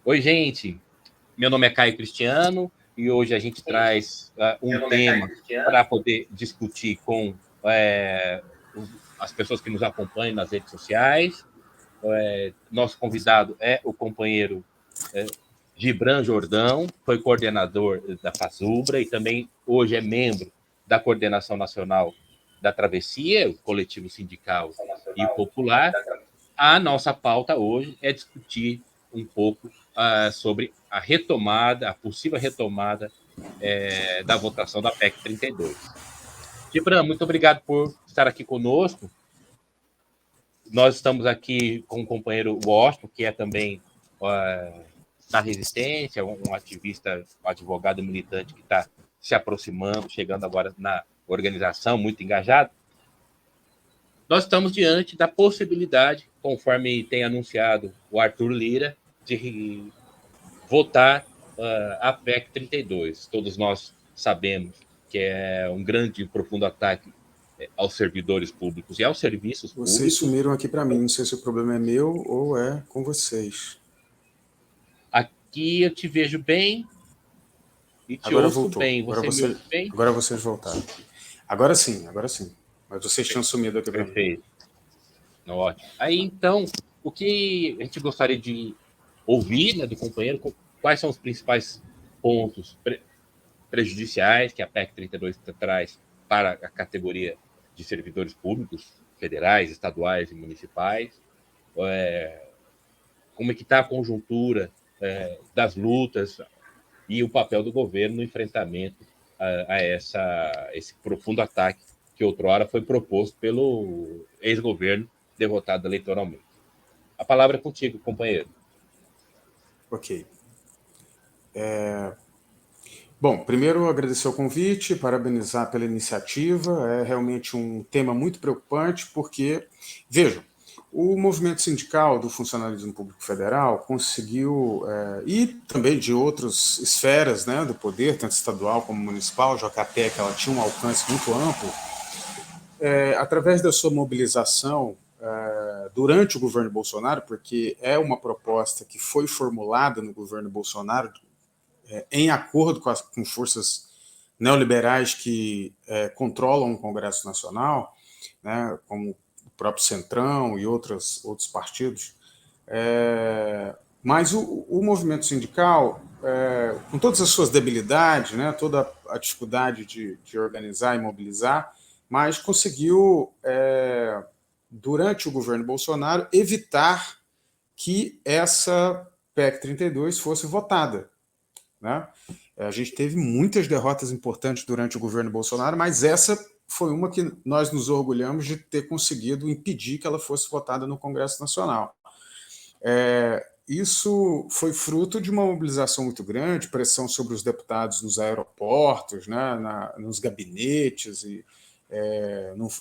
Oi, gente. Meu nome é Caio Cristiano e hoje a gente traz um tema para poder discutir com as pessoas que nos acompanham nas redes sociais. Nosso convidado é o companheiro Gibran Jordão, foi coordenador da FASUBRA e também hoje é membro da Coordenação Nacional da Travessia, o coletivo sindical e popular. A nossa pauta hoje é discutir um pouco sobre a retomada, a possível retomada da votação da PEC 32. Gibran, muito obrigado por estar aqui conosco. Nós estamos aqui com o companheiro Washington, que é também da Resistência, um ativista, um advogado militante que está se aproximando, chegando agora na organização, muito engajado. Nós estamos diante da possibilidade, conforme tem anunciado o Arthur Lira, de votar a PEC 32. Todos nós sabemos que é um grande e profundo ataque aos servidores públicos e aos serviços públicos. Vocês sumiram aqui para mim, não sei se o problema é meu ou é com vocês. Aqui eu te vejo bem e te agora ouço voltou. bem. Você me ouve bem? Agora vocês voltaram. Agora sim. Mas vocês tinham sumido aqui para mim. Perfeito. Ótimo. Aí, então, o que a gente gostaria de ouvir, né, do companheiro, quais são os principais pontos prejudiciais que a PEC 32 traz para a categoria de servidores públicos, federais, estaduais e municipais, como é que está a conjuntura das lutas e o papel do governo no enfrentamento a esse profundo ataque que outrora foi proposto pelo ex-governo derrotado eleitoralmente. A palavra é contigo, companheiro. Ok. Bom, primeiro agradecer o convite, parabenizar pela iniciativa. É realmente um tema muito preocupante, porque, vejam, o movimento sindical do funcionalismo público federal conseguiu, e também de outras esferas, né, do poder, tanto estadual como municipal, já que a PEC ela tinha um alcance muito amplo, através da sua mobilização durante o governo Bolsonaro, porque é uma proposta que foi formulada no governo Bolsonaro em acordo com forças neoliberais que controlam o Congresso Nacional, né, como o próprio Centrão e outros partidos. Mas o movimento sindical, com todas as suas debilidades, né, toda a dificuldade de organizar e mobilizar, mas conseguiu, durante o governo Bolsonaro, evitar que essa PEC 32 fosse votada. Né? A gente teve muitas derrotas importantes durante o governo Bolsonaro, mas essa foi uma que nós nos orgulhamos de ter conseguido impedir que ela fosse votada no Congresso Nacional. Isso foi fruto de uma mobilização muito grande, pressão sobre os deputados nos aeroportos, né, nos gabinetes, e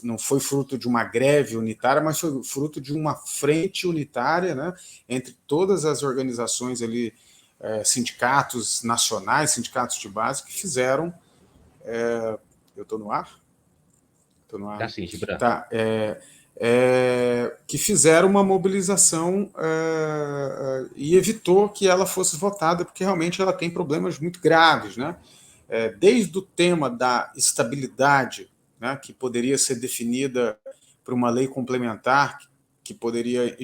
não foi fruto de uma greve unitária, mas foi fruto de uma frente unitária, né, entre todas as organizações ali, sindicatos nacionais, sindicatos de base, que fizeram... eu estou no ar? Estou no ar. Tá sim, Gibran. Tá, que fizeram uma mobilização e evitou que ela fosse votada, porque realmente ela tem problemas muito graves, né? Desde o tema da estabilidade, né, que poderia ser definida por uma lei complementar, que poderia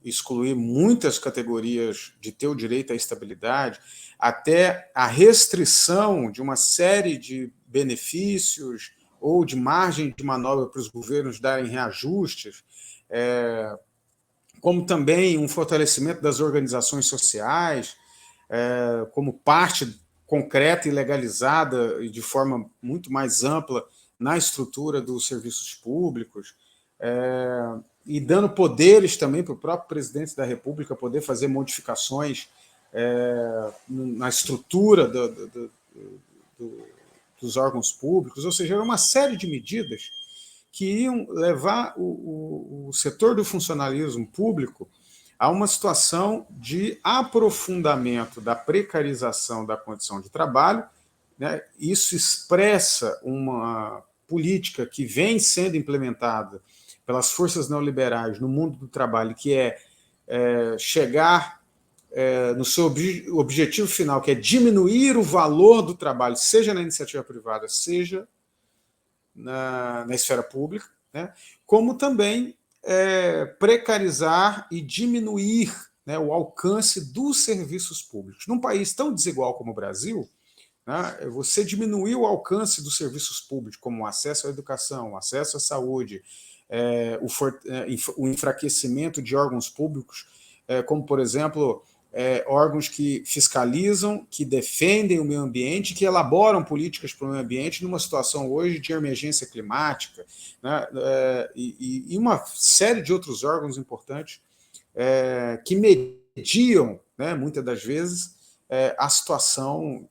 excluir muitas categorias de ter o direito à estabilidade, até a restrição de uma série de benefícios ou de margem de manobra para os governos darem reajustes, como também um fortalecimento das organizações sociais, como parte concreta e legalizada e de forma muito mais ampla na estrutura dos serviços públicos, e dando poderes também para o próprio presidente da República poder fazer modificações na estrutura dos órgãos públicos, ou seja, era uma série de medidas que iam levar o setor do funcionalismo público a uma situação de aprofundamento da precarização da condição de trabalho, né? Isso expressa uma política que vem sendo implementada pelas forças neoliberais no mundo do trabalho, que é chegar no seu objetivo final, que é diminuir o valor do trabalho, seja na iniciativa privada, seja na esfera pública, né, como também precarizar e diminuir, né, o alcance dos serviços públicos. Num país tão desigual como o Brasil, né, você diminuir o alcance dos serviços públicos, como o acesso à educação, o acesso à saúde, o enfraquecimento de órgãos públicos, como, por exemplo, órgãos que fiscalizam, que defendem o meio ambiente, que elaboram políticas para o meio ambiente numa situação hoje de emergência climática, né, e uma série de outros órgãos importantes que mediam, né, muitas das vezes, a situação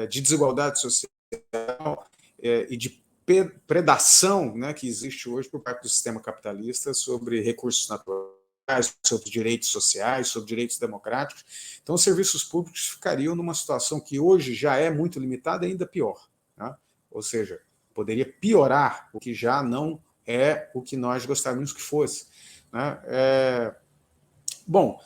de desigualdade social e de predação, né, que existe hoje por parte do sistema capitalista sobre recursos naturais, sobre direitos sociais, sobre direitos democráticos. Então, os serviços públicos ficariam numa situação que hoje já é muito limitada, ainda pior, né? Ou seja, poderia piorar, o que já não é o que nós gostaríamos que fosse, né? Bom,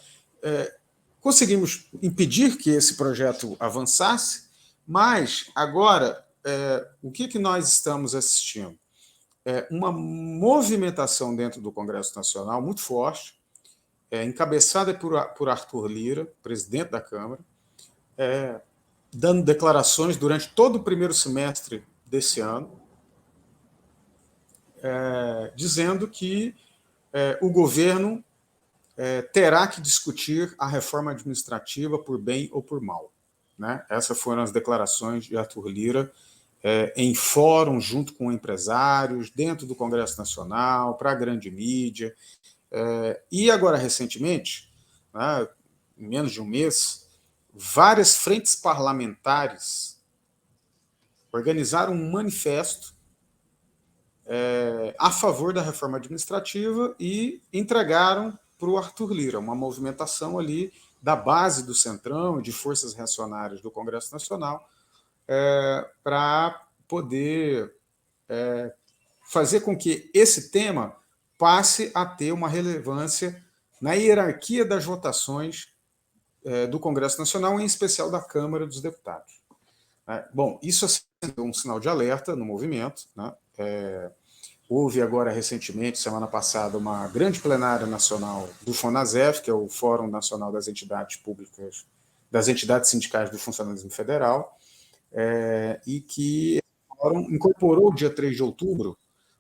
conseguimos impedir que esse projeto avançasse, mas agora o que nós estamos assistindo? Uma movimentação dentro do Congresso Nacional muito forte, encabeçada por Arthur Lira, presidente da Câmara, dando declarações durante todo o primeiro semestre desse ano, dizendo que o governo terá que discutir a reforma administrativa por bem ou por mal, né? Essas foram as declarações de Arthur Lira em fórum, junto com empresários, dentro do Congresso Nacional, para a grande mídia. E agora, recentemente, né, em menos de um mês, várias frentes parlamentares organizaram um manifesto a favor da reforma administrativa e entregaram para o Arthur Lira, uma movimentação ali da base do Centrão e de forças reacionárias do Congresso Nacional, para poder fazer com que esse tema passe a ter uma relevância na hierarquia das votações do Congresso Nacional, em especial da Câmara dos Deputados. Bom, isso acendeu um sinal de alerta no movimento, né? Houve agora, recentemente, semana passada, uma grande plenária nacional do FONASEF, que é o Fórum Nacional das Entidades Públicas, das Entidades Sindicais do Funcionalismo Federal, e que o Fórum incorporou o dia 3 de outubro,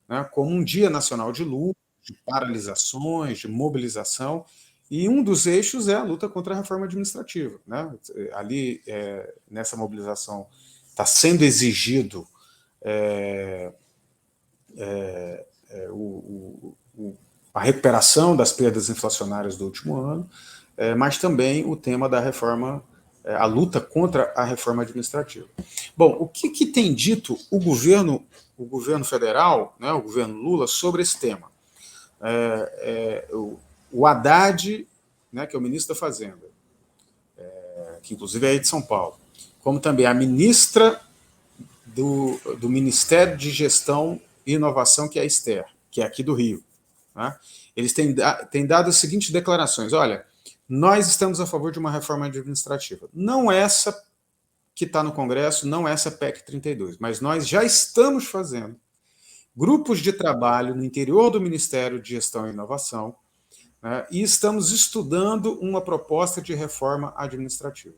né, como um dia nacional de luta, de paralisações, de mobilização, e um dos eixos é a luta contra a reforma administrativa, né? Ali, nessa mobilização, está sendo exigido a recuperação das perdas inflacionárias do último ano, mas também o tema da reforma, a luta contra a reforma administrativa. Bom, o que tem dito o governo federal, né, o governo Lula, sobre esse tema? O Haddad, né, que é o ministro da Fazenda, que inclusive é aí de São Paulo, como também a ministra do Ministério de Gestão e Inovação, que é a Esther, que é aqui do Rio, né? Eles têm dado as seguintes declarações: olha, nós estamos a favor de uma reforma administrativa, não essa que está no Congresso, não essa PEC 32, mas nós já estamos fazendo grupos de trabalho no interior do Ministério de Gestão e Inovação, né, e estamos estudando uma proposta de reforma administrativa.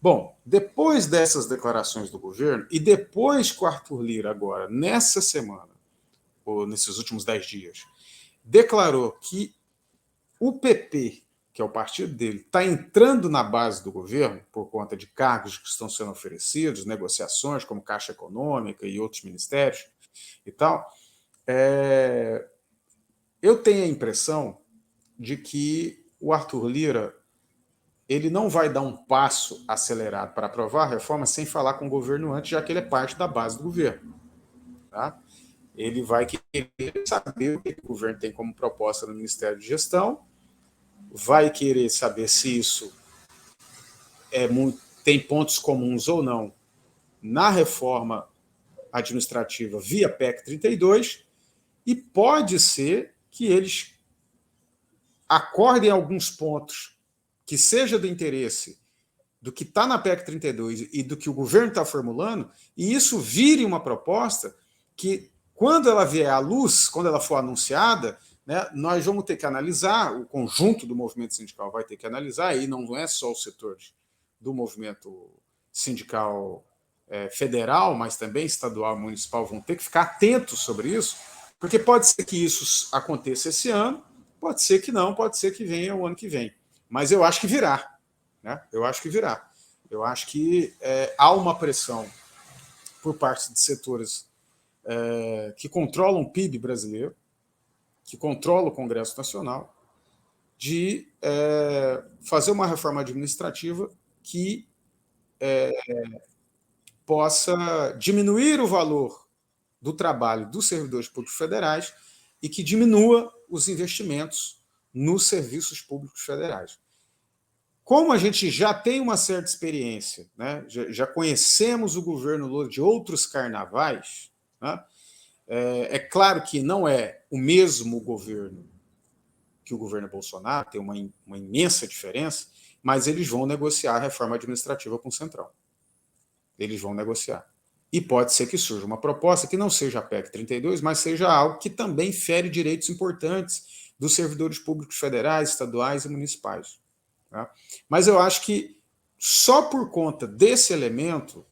Bom, depois dessas declarações do governo, e depois que o Arthur Lira agora, nessa semana, ou nesses últimos 10 dias, declarou que o PP, que é o partido dele, está entrando na base do governo por conta de cargos que estão sendo oferecidos, negociações como Caixa Econômica e outros ministérios e tal, eu tenho a impressão de que o Arthur Lira ele não vai dar um passo acelerado para aprovar a reforma sem falar com o governo antes, já que ele é parte da base do governo. Tá? Ele vai querer saber o que o governo tem como proposta no Ministério de Gestão, vai querer saber se isso tem pontos comuns ou não na reforma administrativa via PEC 32, e pode ser que eles acordem alguns pontos que seja do interesse do que está na PEC 32 e do que o governo está formulando, e isso vire uma proposta que, quando ela vier à luz, quando ela for anunciada, né, nós vamos ter que analisar, o conjunto do movimento sindical vai ter que analisar, e não é só o setor do movimento sindical federal, mas também estadual e municipal vão ter que ficar atentos sobre isso, porque pode ser que isso aconteça esse ano, pode ser que não, pode ser que venha o ano que vem. Mas eu acho que virá. Né? Eu acho que virá. Eu acho que há uma pressão por parte de setores que controlam o PIB brasileiro, que controlam o Congresso Nacional, de fazer uma reforma administrativa que possa diminuir o valor do trabalho dos servidores públicos federais e que diminua os investimentos nos serviços públicos federais. Como a gente já tem uma certa experiência, né, já conhecemos o governo Lula de outros carnavais, né, é claro que não é o mesmo governo que o governo Bolsonaro, tem uma imensa diferença, mas eles vão negociar a reforma administrativa com o Centrão. Eles vão negociar. E pode ser que surja uma proposta que não seja a PEC 32, mas seja algo que também fere direitos importantes dos servidores públicos federais, estaduais e municipais. Tá? Mas eu acho que só por conta desse elemento,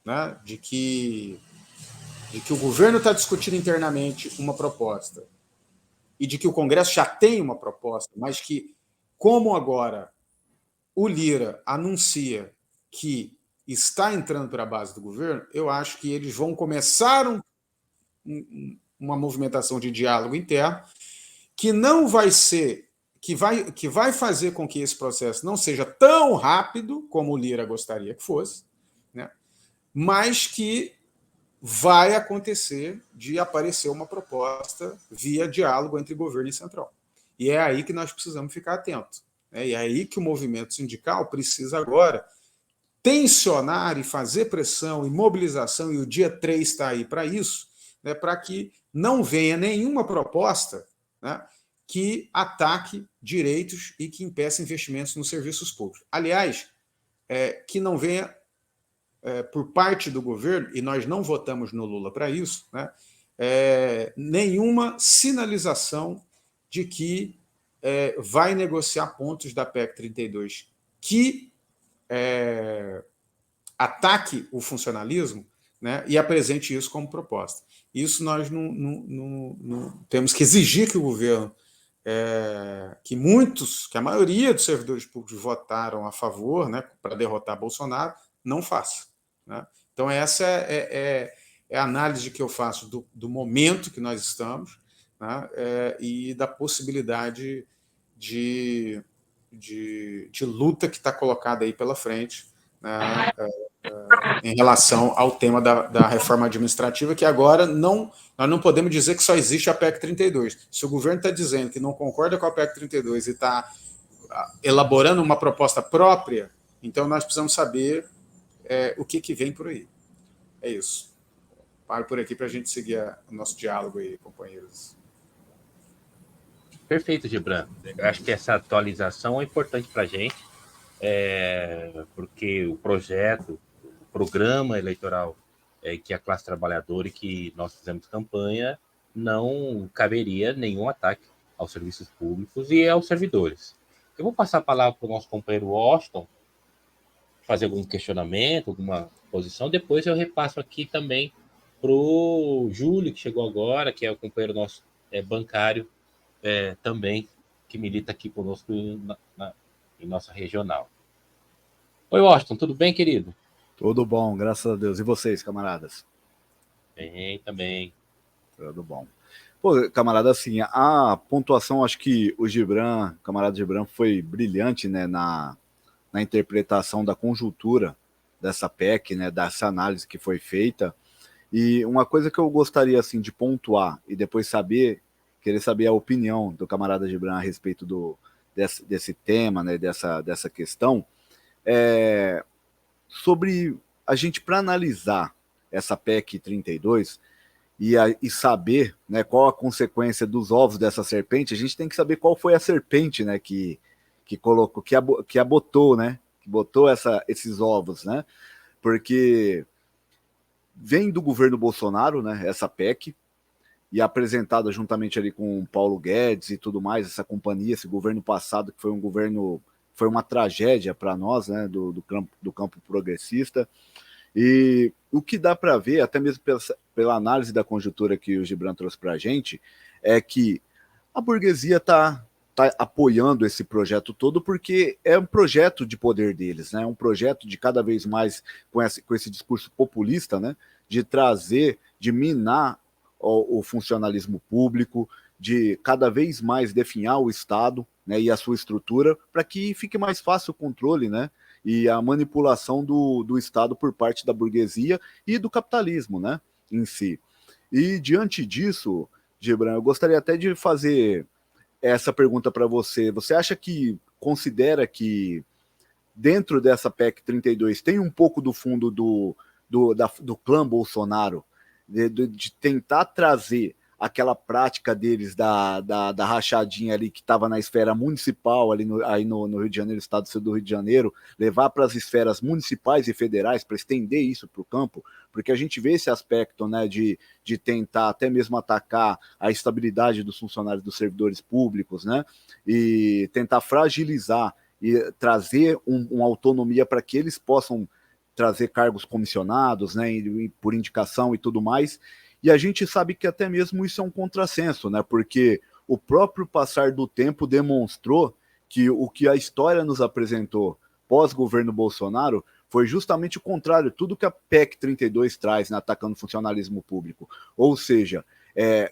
né, de que o governo está discutindo internamente uma proposta e de que o Congresso já tem uma proposta, mas que, como agora o Lira anuncia que está entrando para a base do governo, eu acho que eles vão começar uma movimentação de diálogo interno que não vai ser, que vai fazer com que esse processo não seja tão rápido como o Lira gostaria que fosse, né? Mas que vai acontecer de aparecer uma proposta via diálogo entre governo e central. E é aí que nós precisamos ficar atentos. Né? E é aí que o movimento sindical precisa agora tensionar e fazer pressão e mobilização, e o dia 3 está aí para isso, né, para que não venha nenhuma proposta, né, que ataque direitos e que impeça investimentos nos serviços públicos. Aliás, que não venha por parte do governo, e nós não votamos no Lula para isso, né, nenhuma sinalização de que vai negociar pontos da PEC 32 que ataque o funcionalismo, né, e apresente isso como proposta. Isso nós não temos que exigir que o governo, que a maioria dos servidores públicos votaram a favor, né, para derrotar Bolsonaro, não faça. Né? Então, essa é a análise que eu faço do momento que nós estamos, né, e da possibilidade de luta que está colocada aí pela frente, né, em relação ao tema da reforma administrativa, que agora nós não podemos dizer que só existe a PEC 32. Se o governo está dizendo que não concorda com a PEC 32 e está elaborando uma proposta própria, então nós precisamos saber o que vem por aí. É isso. Paro por aqui para a gente seguir o nosso diálogo aí, companheiros. Perfeito, Gibran. Eu acho que essa atualização é importante para a gente, porque o projeto, o programa eleitoral que a classe trabalhadora e que nós fizemos campanha, não caberia nenhum ataque aos serviços públicos e aos servidores. Eu vou passar a palavra para o nosso companheiro Washington, fazer algum questionamento, alguma posição, depois eu repasso aqui também para o Júlio, que chegou agora, que é o companheiro nosso bancário, também, que milita aqui conosco em nossa regional. Oi, Washington, tudo bem, querido? Tudo bom, graças a Deus. E vocês, camaradas? Bem, também. Tudo bom. Pô, camarada, assim, a pontuação, acho que o camarada Gibran, foi brilhante, né, na interpretação da conjuntura dessa PEC, né, dessa análise que foi feita. E uma coisa que eu gostaria, assim, de pontuar e depois querer saber a opinião do camarada Gibran a respeito desse tema, né, dessa questão, sobre a gente, para analisar essa PEC 32 e saber, né, qual a consequência dos ovos dessa serpente, a gente tem que saber qual foi a serpente, né, que que colocou, que abotou, né? Que botou esses ovos, né? Porque vem do governo Bolsonaro, né? Essa PEC, e apresentada juntamente ali com o Paulo Guedes e tudo mais, essa companhia, esse governo passado, que foi um governo, foi uma tragédia para nós, né? Do campo progressista. E o que dá para ver, até mesmo pela análise da conjuntura que o Gibran trouxe para a gente, é que a burguesia está apoiando esse projeto todo porque é um projeto de poder deles, né? Um projeto de cada vez mais com esse discurso populista, né? De trazer, de minar o funcionalismo público, de cada vez mais definhar o Estado, né? E a sua estrutura para que fique mais fácil o controle, né? E a manipulação do Estado por parte da burguesia e do capitalismo, né, em si. E diante disso, Gibran, eu gostaria até de fazer essa pergunta para você. Você acha que, considera que dentro dessa PEC 32 tem um pouco do fundo do clã Bolsonaro, de tentar trazer aquela prática deles da rachadinha ali que estava na esfera municipal, ali no Rio de Janeiro, estado do Rio de Janeiro, levar para as esferas municipais e federais para estender isso para o campo, porque a gente vê esse aspecto, né, de tentar até mesmo atacar a estabilidade dos funcionários, dos servidores públicos, né, e tentar fragilizar e trazer uma autonomia para que eles possam trazer cargos comissionados, né, e por indicação e tudo mais. E a gente sabe que até mesmo isso é um contrassenso, né? Porque o próprio passar do tempo demonstrou que o que a história nos apresentou pós-governo Bolsonaro foi justamente o contrário, tudo que a PEC 32 traz, né, atacando o funcionalismo público. Ou seja,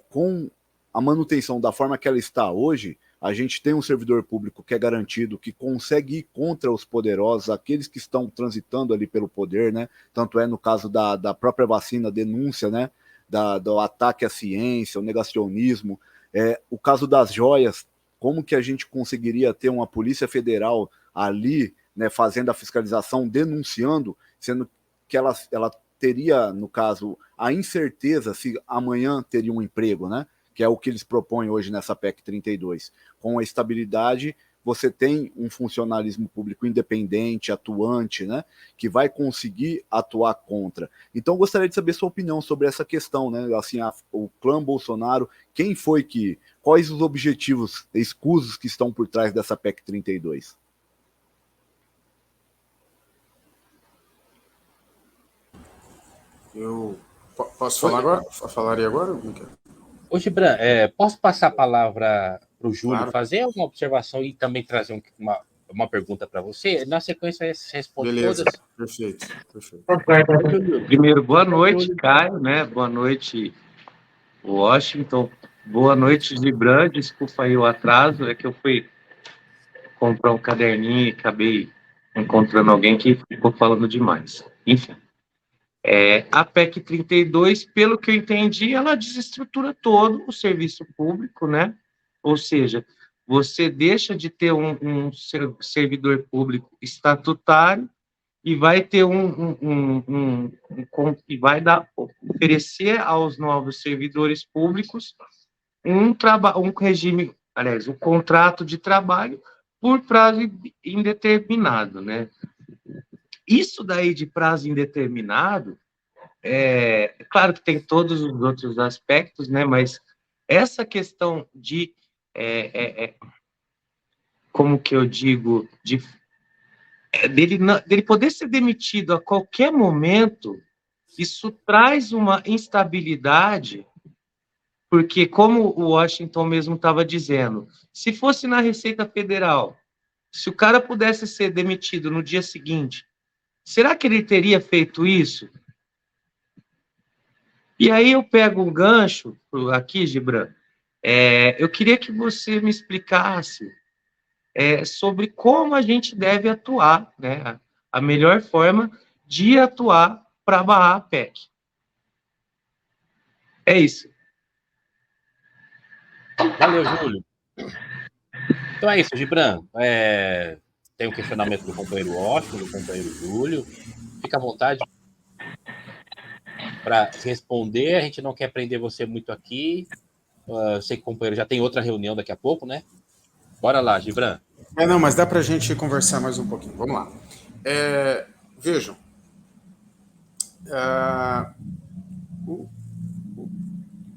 com a manutenção da forma que ela está hoje, a gente tem um servidor público que é garantido, que consegue ir contra os poderosos, aqueles que estão transitando ali pelo poder, né? Tanto é no caso da própria vacina, denúncia, né? Do ataque à ciência, o negacionismo, o caso das joias, como que a gente conseguiria ter uma Polícia Federal ali, né, fazendo a fiscalização, denunciando, sendo que ela teria, no caso, a incerteza se amanhã teria um emprego, né, que é o que eles propõem hoje nessa PEC 32. Com a estabilidade, você tem um funcionalismo público independente, atuante, né, que vai conseguir atuar contra. Então, gostaria de saber sua opinião sobre essa questão, né, assim, o clã Bolsonaro, quais os objetivos escusos que estão por trás dessa PEC 32? Eu posso falar agora? Falaria agora, Miquel? Ô, Gibran, posso passar a palavra para o Júlio, Claro. fazer uma observação e também trazer uma pergunta para você? Na sequência, você responde Beleza, todas. perfeito. Primeiro, boa noite, Caio, né? Boa noite, Washington. Boa noite, Gibran. Desculpa aí o atraso, é que eu fui comprar um caderninho e acabei encontrando alguém que ficou falando demais. Enfim. A PEC 32, pelo que eu entendi, ela desestrutura todo o serviço público, né? Ou seja, você deixa de ter um servidor público estatutário e vai ter e vai oferecer aos novos servidores públicos um regime, aliás, um contrato de trabalho por prazo indeterminado, né? Isso daí de prazo indeterminado, claro que tem todos os outros aspectos, né? Mas essa questão de, como que eu digo, dele poder ser demitido a qualquer momento, isso traz uma instabilidade, porque, como o Washington mesmo estava dizendo, se fosse na Receita Federal, se o cara pudesse ser demitido no dia seguinte, será que ele teria feito isso? E aí eu pego um gancho aqui, Gibran. Eu queria que você me explicasse sobre como a gente deve atuar, né? A melhor forma de atuar para barrar a PEC. É isso. Valeu, Júlio. Então é isso, Gibran. Tem um questionamento do companheiro Washington, do companheiro Júlio. Fica à vontade para responder. A gente não quer prender você muito aqui. Sei que o companheiro já tem outra reunião daqui a pouco, né? Bora lá, Gibran. Não, mas dá para a gente conversar mais um pouquinho. Vamos lá. Vejam,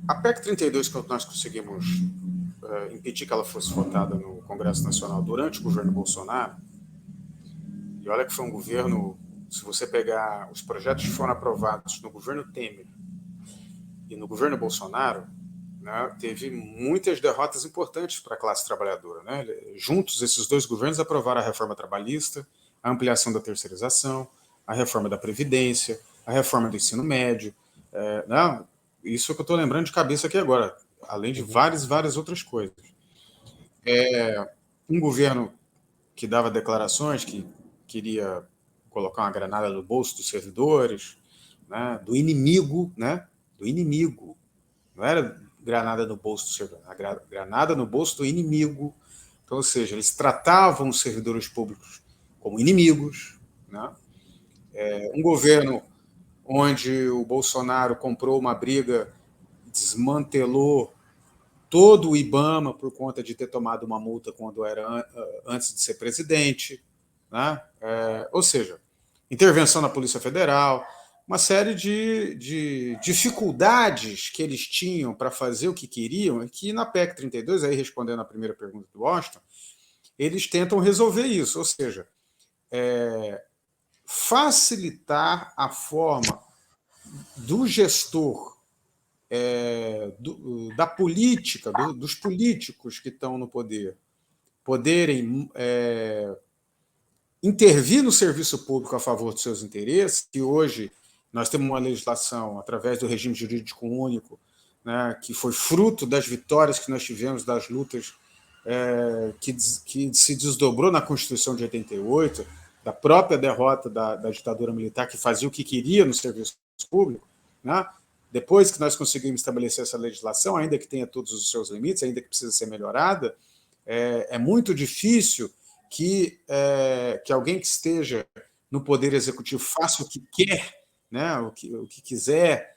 a PEC 32, que nós conseguimos impedir que ela fosse votada no Congresso Nacional durante o governo Bolsonaro, e olha que foi um governo, se você pegar os projetos que foram aprovados no governo Temer e no governo Bolsonaro, né, teve muitas derrotas importantes para a classe trabalhadora. Né? Juntos, esses dois governos aprovaram a reforma trabalhista, a ampliação da terceirização, a reforma da Previdência, a reforma do ensino médio. Não, isso que eu estou lembrando de cabeça aqui agora, além de várias outras coisas. Um governo que dava declarações que queria colocar uma granada no bolso dos servidores, né, do inimigo, não era granada no bolso do servidor, era granada no bolso do inimigo. Então, ou seja, eles tratavam os servidores públicos como inimigos. Né? Um governo onde o Bolsonaro comprou uma briga, desmantelou todo o IBAMA por conta de ter tomado uma multa quando era antes de ser presidente. Né? Ou seja, intervenção na Polícia Federal, uma série de dificuldades que eles tinham para fazer o que queriam, e que na PEC 32, aí respondendo a primeira pergunta do Washington, eles tentam resolver isso, ou seja, facilitar a forma do gestor, da política, dos políticos que estão no poder, poderem intervir no serviço público a favor dos seus interesses, que hoje nós temos uma legislação, através do regime jurídico único, né, que foi fruto das vitórias que nós tivemos, das lutas que se desdobrou na Constituição de 88, da própria derrota da ditadura militar, que fazia o que queria no serviço público. Né? Depois que nós conseguimos estabelecer essa legislação, ainda que tenha todos os seus limites, ainda que precisa ser melhorada, é muito difícil que alguém que esteja no Poder Executivo faça o que quer, né, o que quiser,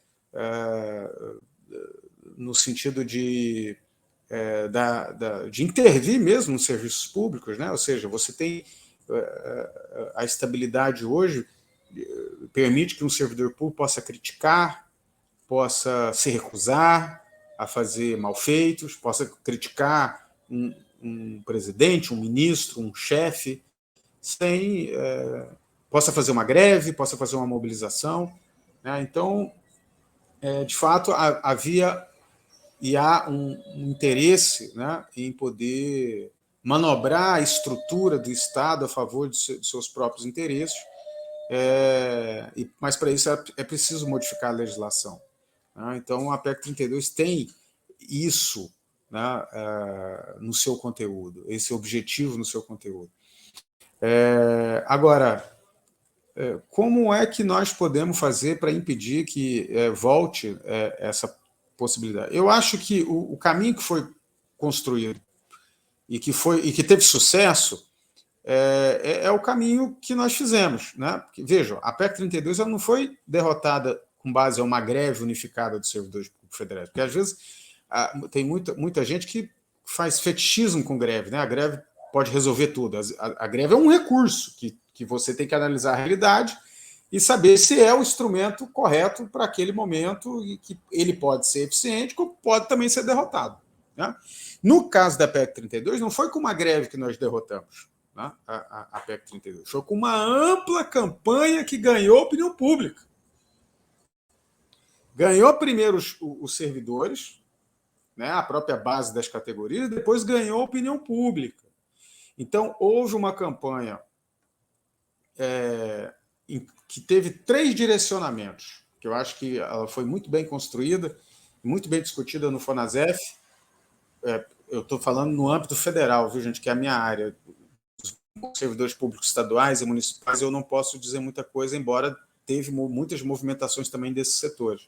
no sentido de intervir mesmo nos serviços públicos. Né? Ou seja, você tem a estabilidade hoje permite que um servidor público possa criticar, possa se recusar a fazer malfeitos, possa criticar um presidente, um ministro, um chefe, possa fazer uma greve, possa fazer uma mobilização. Né? Então, de fato, havia e há um interesse, né, em poder manobrar a estrutura do Estado a favor de seus próprios interesses, mas para isso é preciso modificar a legislação. Né? Então, a PEC 32 tem isso, né, no seu conteúdo, esse objetivo no seu conteúdo. Agora, como é que nós podemos fazer para impedir que volte essa possibilidade? Eu acho que o caminho que foi construído e que teve sucesso é o caminho que nós fizemos. Né? Porque, vejam, a PEC 32 ela não foi derrotada com base em uma greve unificada dos servidores públicos federais, porque às vezes tem muita gente que faz fetichismo com greve. Né? A greve pode resolver tudo. A greve é um recurso que você tem que analisar a realidade e saber se é o instrumento correto para aquele momento, e que ele pode ser eficiente, como pode também ser derrotado. Né? No caso da PEC 32, não foi com uma greve que nós derrotamos, né, a PEC 32, foi com uma ampla campanha que ganhou a opinião pública. Ganhou primeiro os servidores, né, a própria base das categorias, e depois ganhou a opinião pública. Então, houve uma campanha que teve 3 direcionamentos, que eu acho que ela foi muito bem construída, muito bem discutida no FONASEF. Eu estou falando no âmbito federal, viu, gente, que é a minha área. Os servidores públicos estaduais e municipais, eu não posso dizer muita coisa, embora teve muitas movimentações também desses setores.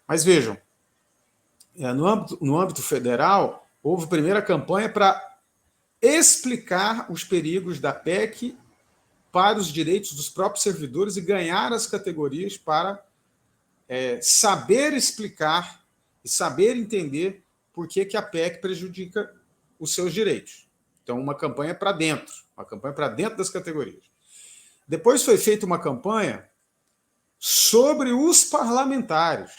Mas vejam, no âmbito federal, houve a primeira campanha para explicar os perigos da PEC para os direitos dos próprios servidores e ganhar as categorias para saber explicar e saber entender por que a PEC prejudica os seus direitos. Então, uma campanha para dentro das categorias. Depois foi feita uma campanha sobre os parlamentares,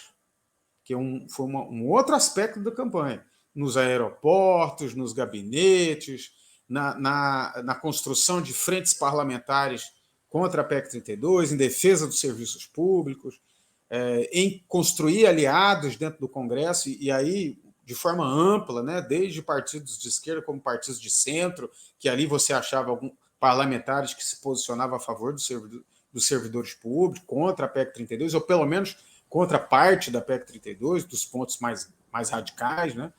que foi um outro aspecto da campanha, nos aeroportos, nos gabinetes, na construção de frentes parlamentares contra a PEC 32, em defesa dos serviços públicos, em construir aliados dentro do Congresso, e aí de forma ampla, né, desde partidos de esquerda como partidos de centro, que ali você achava alguns parlamentares que se posicionavam a favor dos servidores públicos, contra a PEC 32, ou pelo menos contra parte da PEC 32, dos pontos mais radicais, né?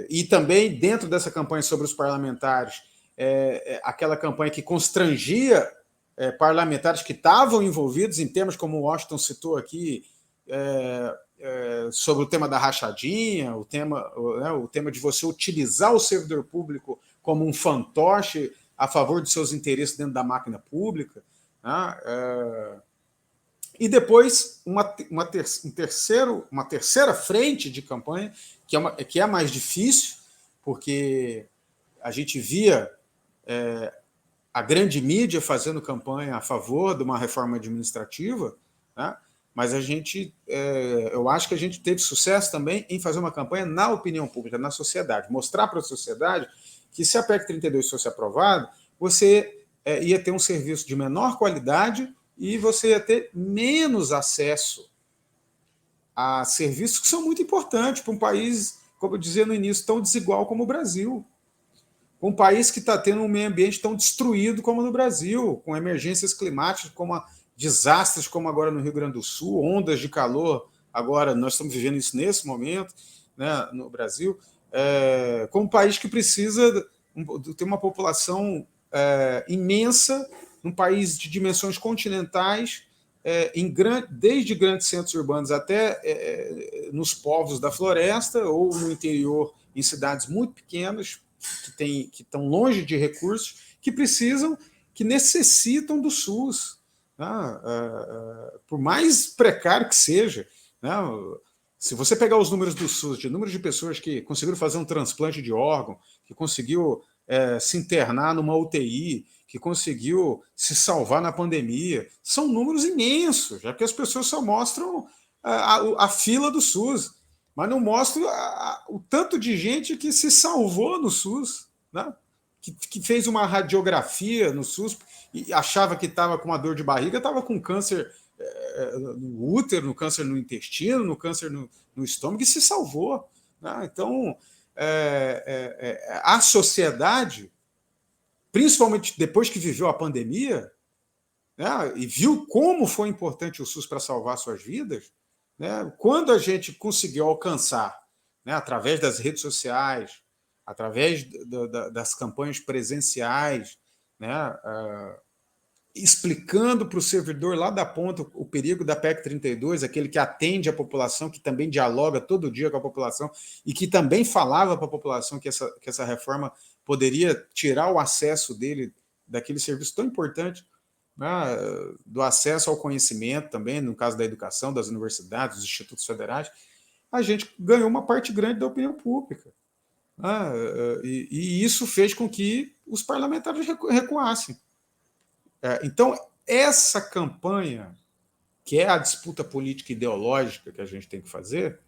E também, dentro dessa campanha sobre os parlamentares, aquela campanha que constrangia parlamentares que estavam envolvidos em temas como o Washington citou aqui, sobre o tema da rachadinha, o tema de você utilizar o servidor público como um fantoche a favor dos seus interesses dentro da máquina pública, né? E depois uma terceira frente de campanha, que é mais difícil, porque a gente via a grande mídia fazendo campanha a favor de uma reforma administrativa, né? Mas eu acho que a gente teve sucesso também em fazer uma campanha na opinião pública, na sociedade, mostrar para a sociedade que se a PEC 32 fosse aprovada, você ia ter um serviço de menor qualidade e você ia ter menos acesso a serviços que são muito importantes para um país, como eu dizia no início, tão desigual como o Brasil. Um país que está tendo um meio ambiente tão destruído como no Brasil, com emergências climáticas, desastres como agora no Rio Grande do Sul, ondas de calor, agora nós estamos vivendo isso nesse momento, né, no Brasil, como um país que precisa ter uma população imensa, um país de dimensões continentais, desde grandes centros urbanos até nos povos da floresta ou no interior, em cidades muito pequenas, que estão longe de recursos, que necessitam do SUS. Por mais precário que seja, né? Se você pegar os números do SUS, de número de pessoas que conseguiram fazer um transplante de órgão, que conseguiu se internar numa UTI, que conseguiu se salvar na pandemia, são números imensos, já que as pessoas só mostram a fila do SUS, mas não mostram o tanto de gente que se salvou no SUS, né? Que fez uma radiografia no SUS e achava que estava com uma dor de barriga, estava com câncer no útero, no câncer no intestino, no câncer no estômago, e se salvou, né? Então, a sociedade, principalmente depois que viveu a pandemia, né, e viu como foi importante o SUS para salvar suas vidas, né, quando a gente conseguiu alcançar, né, através das redes sociais, através das campanhas presenciais, né, explicando para o servidor lá da ponta o perigo da PEC 32, aquele que atende a população, que também dialoga todo dia com a população e que também falava para a população que essa reforma poderia tirar o acesso dele daquele serviço tão importante, né, do acesso ao conhecimento também, no caso da educação, das universidades, dos institutos federais. A gente ganhou uma parte grande da opinião pública. E isso fez com que os parlamentares recuassem. Então, essa campanha, que é a disputa política ideológica que a gente tem que fazer,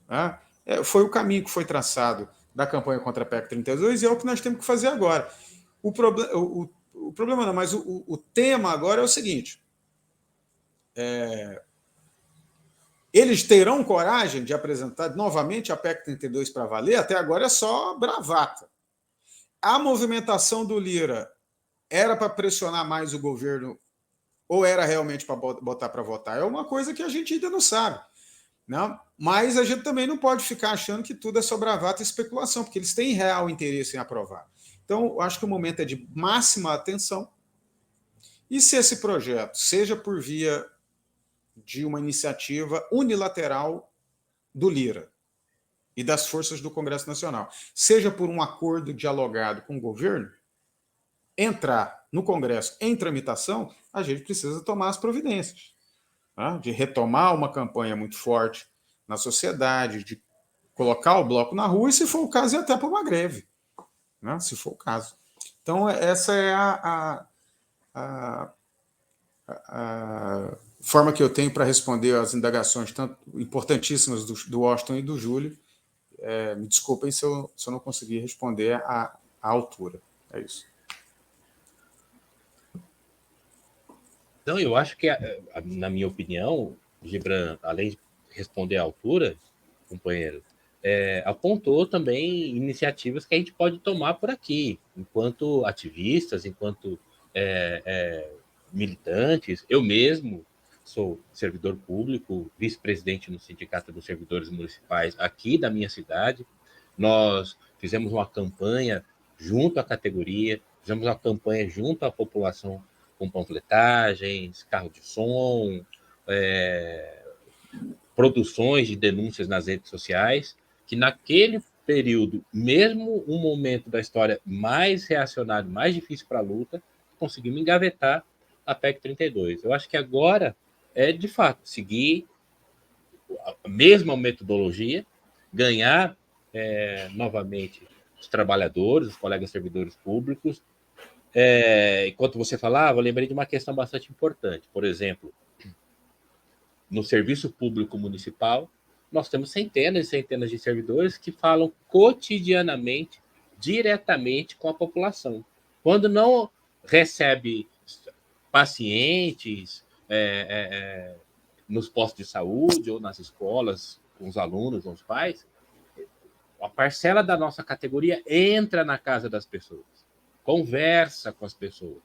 né, foi o caminho que foi traçado da campanha contra a PEC 32 e é o que nós temos que fazer agora. O problema não, mas o tema agora é o seguinte: eles terão coragem de apresentar novamente a PEC 32 para valer? Até agora é só bravata. A movimentação do Lira era para pressionar mais o governo ou era realmente para botar para votar? É uma coisa que a gente ainda não sabe, né? Mas a gente também não pode ficar achando que tudo é só bravata e especulação, porque eles têm real interesse em aprovar. Então, eu acho que o momento é de máxima atenção. E se esse projeto, seja por via de uma iniciativa unilateral do Lira e das forças do Congresso Nacional, seja por um acordo dialogado com o governo, entrar no Congresso em tramitação, a gente precisa tomar as providências, tá? De retomar uma campanha muito forte na sociedade, de colocar o bloco na rua e, se for o caso, ir até para uma greve, né? Se for o caso. Então, essa é a forma que eu tenho para responder às indagações tanto importantíssimas do Washington e do Júlio. Me desculpem se eu não conseguir responder à altura. É isso. Então, eu acho que, na minha opinião, Gibran, além de responder à altura, companheiro, apontou também iniciativas que a gente pode tomar por aqui, enquanto ativistas, enquanto militantes. Eu mesmo sou servidor público, vice-presidente no Sindicato dos Servidores Municipais aqui da minha cidade. Nós fizemos uma campanha junto à categoria, fizemos uma campanha junto à população com panfletagens, carro de som, produções de denúncias nas redes sociais, que naquele período, mesmo um momento da história mais reacionário, mais difícil para a luta, conseguimos engavetar a PEC 32. Eu acho que agora de fato, seguir a mesma metodologia, ganhar novamente os trabalhadores, os colegas servidores públicos. Enquanto você falava, eu lembrei de uma questão bastante importante. Por exemplo, no serviço público municipal, nós temos centenas e centenas de servidores que falam cotidianamente, diretamente com a população. Quando não recebe pacientes nos postos de saúde ou nas escolas, com os alunos, com os pais, a parcela da nossa categoria entra na casa das pessoas, conversa com as pessoas.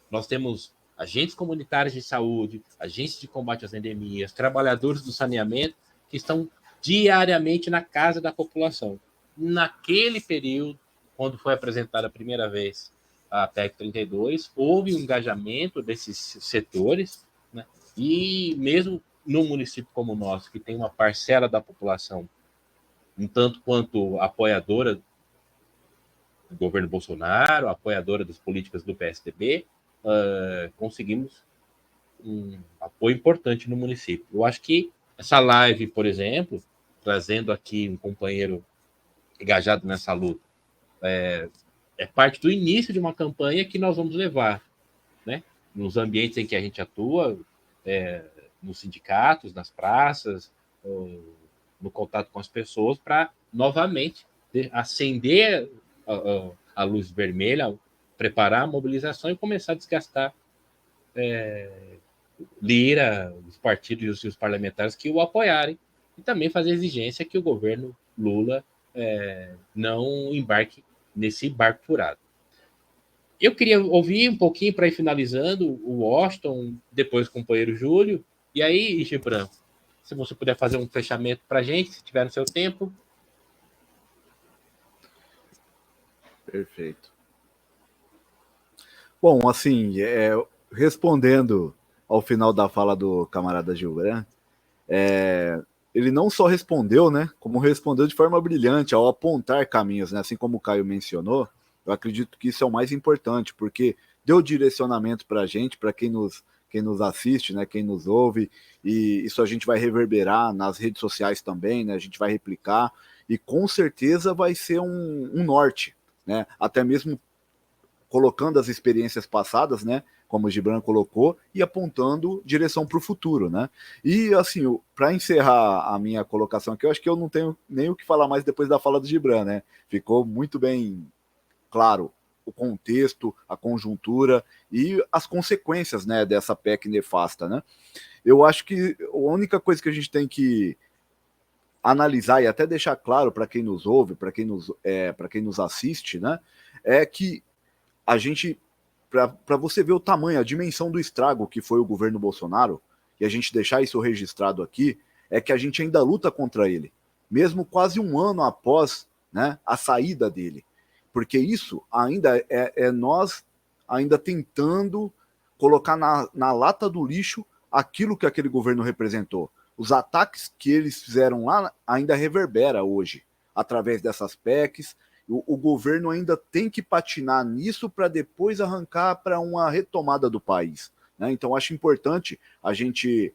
Nós temos agentes comunitários de saúde, agentes de combate às endemias, trabalhadores do saneamento, que estão diariamente na casa da população. Naquele período, quando foi apresentada a primeira vez a PEC 32, houve um engajamento desses setores, né? E mesmo num município como o nosso, que tem uma parcela da população um tanto quanto apoiadora do governo Bolsonaro, apoiadora das políticas do PSDB, conseguimos um apoio importante no município. Eu acho que essa live, por exemplo, trazendo aqui um companheiro engajado nessa luta, é parte do início de uma campanha que nós vamos levar, né? Nos ambientes em que a gente atua, nos sindicatos, nas praças, no contato com as pessoas, para novamente acender a luz vermelha, preparar a mobilização e começar a desgastar Lira, os partidos e os parlamentares que o apoiarem, e também fazer exigência que o governo Lula não embarque nesse barco furado. Eu queria ouvir um pouquinho para ir finalizando o Washington, depois o companheiro Júlio, e aí, Gibran, se você puder fazer um fechamento para a gente, se tiver no seu tempo. Perfeito. Bom, assim, respondendo ao final da fala do camarada Gibran, ele não só respondeu, né, como respondeu de forma brilhante ao apontar caminhos, né, assim como o Caio mencionou. Eu acredito que isso é o mais importante, porque deu direcionamento para a gente, para quem nos assiste, né, quem nos ouve, e isso a gente vai reverberar nas redes sociais também, né, a gente vai replicar, e com certeza vai ser um norte, né, até mesmo colocando as experiências passadas, né, como o Gibran colocou, e apontando direção para o futuro, né. E, assim, para encerrar a minha colocação aqui, eu acho que eu não tenho nem o que falar mais depois da fala do Gibran, né, ficou muito bem claro o contexto, a conjuntura e as consequências, né, dessa PEC nefasta, né. Eu acho que a única coisa que a gente tem que analisar e até deixar claro para quem nos ouve, para quem nos assiste, né, é que a gente, para você ver o tamanho, a dimensão do estrago que foi o governo Bolsonaro, e a gente deixar isso registrado aqui, é que a gente ainda luta contra ele, mesmo quase um ano após, né, a saída dele. Porque isso ainda é nós ainda tentando colocar na lata do lixo aquilo que aquele governo representou. Os ataques que eles fizeram lá ainda reverbera hoje, através dessas PECs. O governo ainda tem que patinar nisso para depois arrancar para uma retomada do país, né? Então, acho importante a gente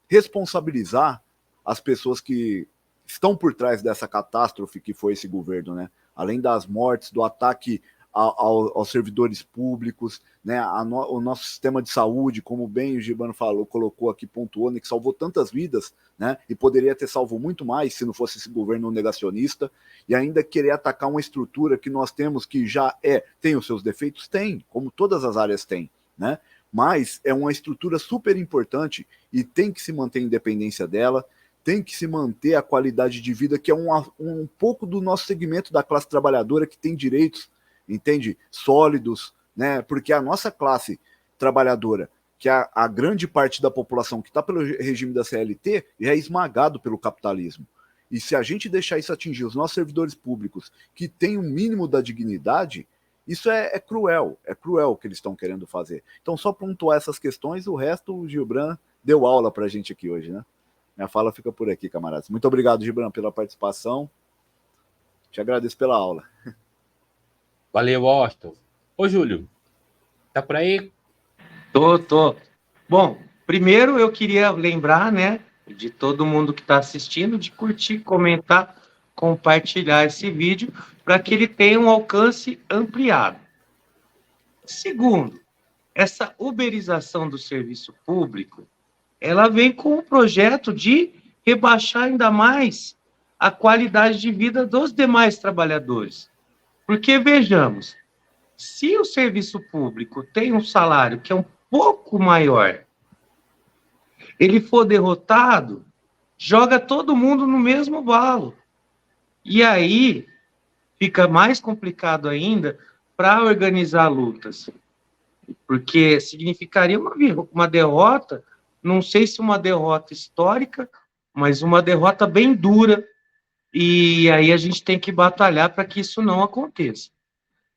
responsabilizar as pessoas que estão por trás dessa catástrofe que foi esse governo, né? Além das mortes, do ataque aos servidores públicos, né? O nosso sistema de saúde, como bem o Gibran falou, colocou aqui, pontuou, né, que salvou tantas vidas, né? E poderia ter salvo muito mais se não fosse esse governo negacionista, e ainda querer atacar uma estrutura que nós temos, que já tem os seus defeitos, tem, como todas as áreas têm, né? Mas é uma estrutura super importante e tem que se manter a independência dela, tem que se manter a qualidade de vida, que é um pouco do nosso segmento da classe trabalhadora, que tem direitos, entende? Sólidos, né? Porque a nossa classe trabalhadora, que é a grande parte da população que está pelo regime da CLT, já é esmagado pelo capitalismo. E se a gente deixar isso atingir os nossos servidores públicos, que têm um mínimo da dignidade, isso é cruel o que eles estão querendo fazer. Então, só pontuar essas questões, o resto o Gibran deu aula para a gente aqui hoje, né? Minha fala fica por aqui, camaradas. Muito obrigado, Gibran, pela participação. Te agradeço pela aula. Valeu, Austin. Ô, Júlio, tá por aí? Tô. Bom, primeiro eu queria lembrar, né, de todo mundo que está assistindo, de curtir, comentar, compartilhar esse vídeo para que ele tenha um alcance ampliado. Segundo, essa uberização do serviço público, ela vem com o projeto de rebaixar ainda mais a qualidade de vida dos demais trabalhadores. Porque, vejamos, se o serviço público tem um salário que é um pouco maior, ele for derrotado, joga todo mundo no mesmo balo. E aí fica mais complicado ainda para organizar lutas. Porque significaria uma derrota, não sei se uma derrota histórica, mas uma derrota bem dura. E aí a gente tem que batalhar para que isso não aconteça.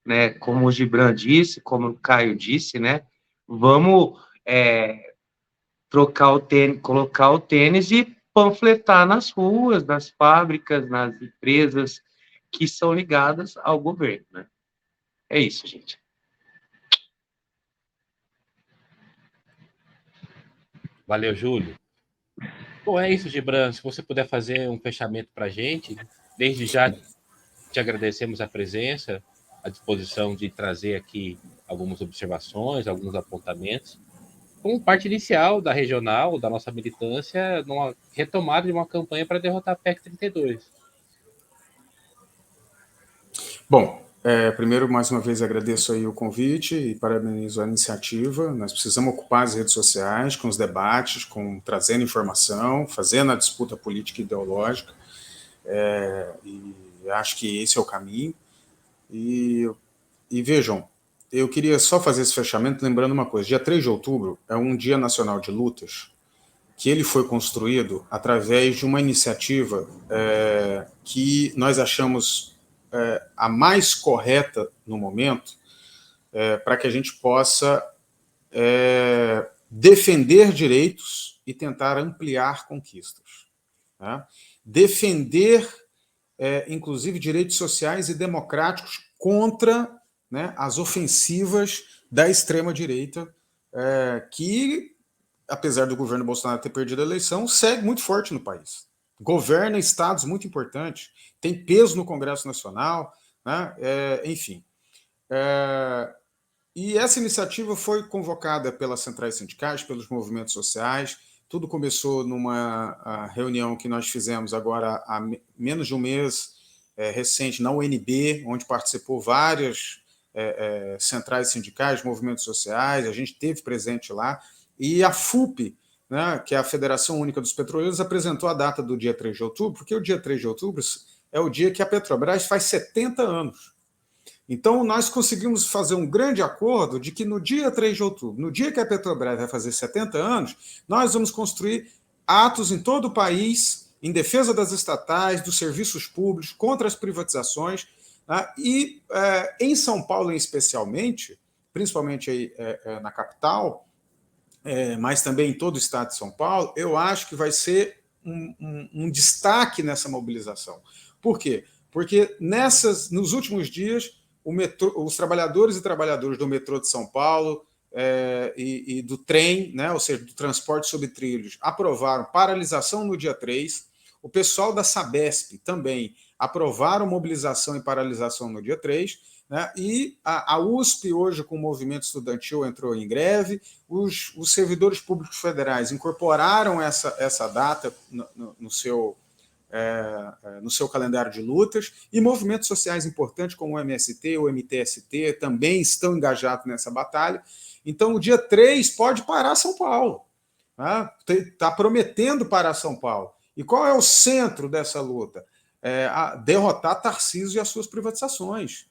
Né? Como o Gibran disse, como o Caio disse, né? Vamos trocar o tênis, colocar o tênis e panfletar nas ruas, nas fábricas, nas empresas que são ligadas ao governo. Né? É isso, gente. Valeu, Júlio. Bom, é isso, Gibran. Se você puder fazer um fechamento para a gente, desde já te agradecemos a presença, a disposição de trazer aqui algumas observações, alguns apontamentos, como parte inicial da regional, da nossa militância, numa retomada de uma campanha para derrotar a PEC 32. Bom, primeiro, mais uma vez, agradeço aí o convite e parabenizo a iniciativa. Nós precisamos ocupar as redes sociais com os debates, trazendo informação, fazendo a disputa política e ideológica, e acho que esse é o caminho. E vejam, eu queria só fazer esse fechamento lembrando uma coisa. Dia 3 de outubro é um Dia Nacional de Lutas, que ele foi construído através de uma iniciativa que nós achamos a mais correta no momento, para que a gente possa defender direitos e tentar ampliar conquistas. Né? Defender, inclusive, direitos sociais e democráticos contra, né, as ofensivas da extrema-direita, que, apesar do governo Bolsonaro ter perdido a eleição, segue muito forte no país. Governa estados muito importantes, tem peso no Congresso Nacional, né? Enfim. E essa iniciativa foi convocada pelas centrais sindicais, pelos movimentos sociais. Tudo começou numa reunião que nós fizemos agora há menos de um mês, recente, na UNB, onde participou várias centrais sindicais, movimentos sociais, a gente esteve presente lá, e a FUP, né, que é a Federação Única dos Petroleiros, apresentou a data do dia 3 de outubro, porque o dia 3 de outubro é o dia que a Petrobras faz 70 anos. Então, nós conseguimos fazer um grande acordo de que no dia 3 de outubro, no dia que a Petrobras vai fazer 70 anos, nós vamos construir atos em todo o país, em defesa das estatais, dos serviços públicos, contra as privatizações, né? E em São Paulo, especialmente, principalmente aí, na capital, mas também em todo o estado de São Paulo, eu acho que vai ser um destaque nessa mobilização. Por quê? Porque nos últimos dias, os trabalhadores e trabalhadoras do metrô de São Paulo e do trem, né, ou seja, do transporte sobre trilhos, aprovaram paralisação no dia 3, O pessoal da Sabesp também aprovaram mobilização e paralisação no dia 3, né? E a USP, hoje, com o movimento estudantil, entrou em greve. Os servidores públicos federais incorporaram essa data no seu calendário de lutas, e movimentos sociais importantes como o MST, o MTST, também estão engajados nessa batalha. Então, o dia 3 pode parar São Paulo. Está prometendo parar São Paulo. E qual é o centro dessa luta? Derrotar Tarcísio e as suas privatizações.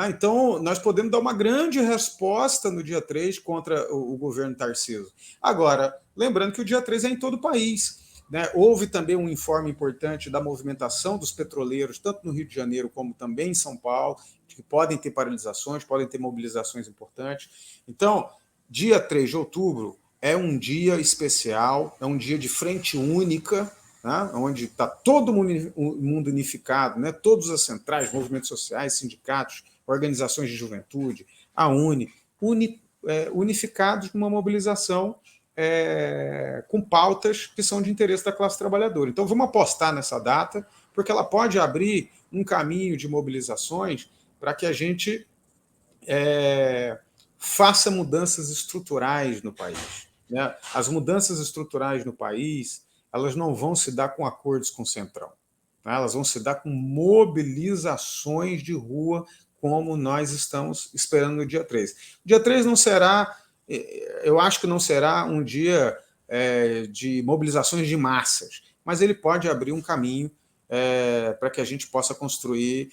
Então, nós podemos dar uma grande resposta no dia 3 contra o governo Tarcísio. Agora, lembrando que o dia 3 é em todo o país. Houve também um informe importante da movimentação dos petroleiros, tanto no Rio de Janeiro como também em São Paulo, que podem ter paralisações, podem ter mobilizações importantes. Então, dia 3 de outubro é um dia especial, é um dia de frente única, onde está todo mundo unificado, todas as centrais, movimentos sociais, sindicatos, organizações de juventude, a unificados numa mobilização com pautas que são de interesse da classe trabalhadora. Então, vamos apostar nessa data, porque ela pode abrir um caminho de mobilizações para que a gente faça mudanças estruturais no país. As mudanças estruturais no país, elas não vão se dar com acordos com o Centrão. Elas vão se dar com mobilizações de rua, como nós estamos esperando no dia 3. O dia 3 não será, eu acho que não será um dia de mobilizações de massas, mas ele pode abrir um caminho para que a gente possa construir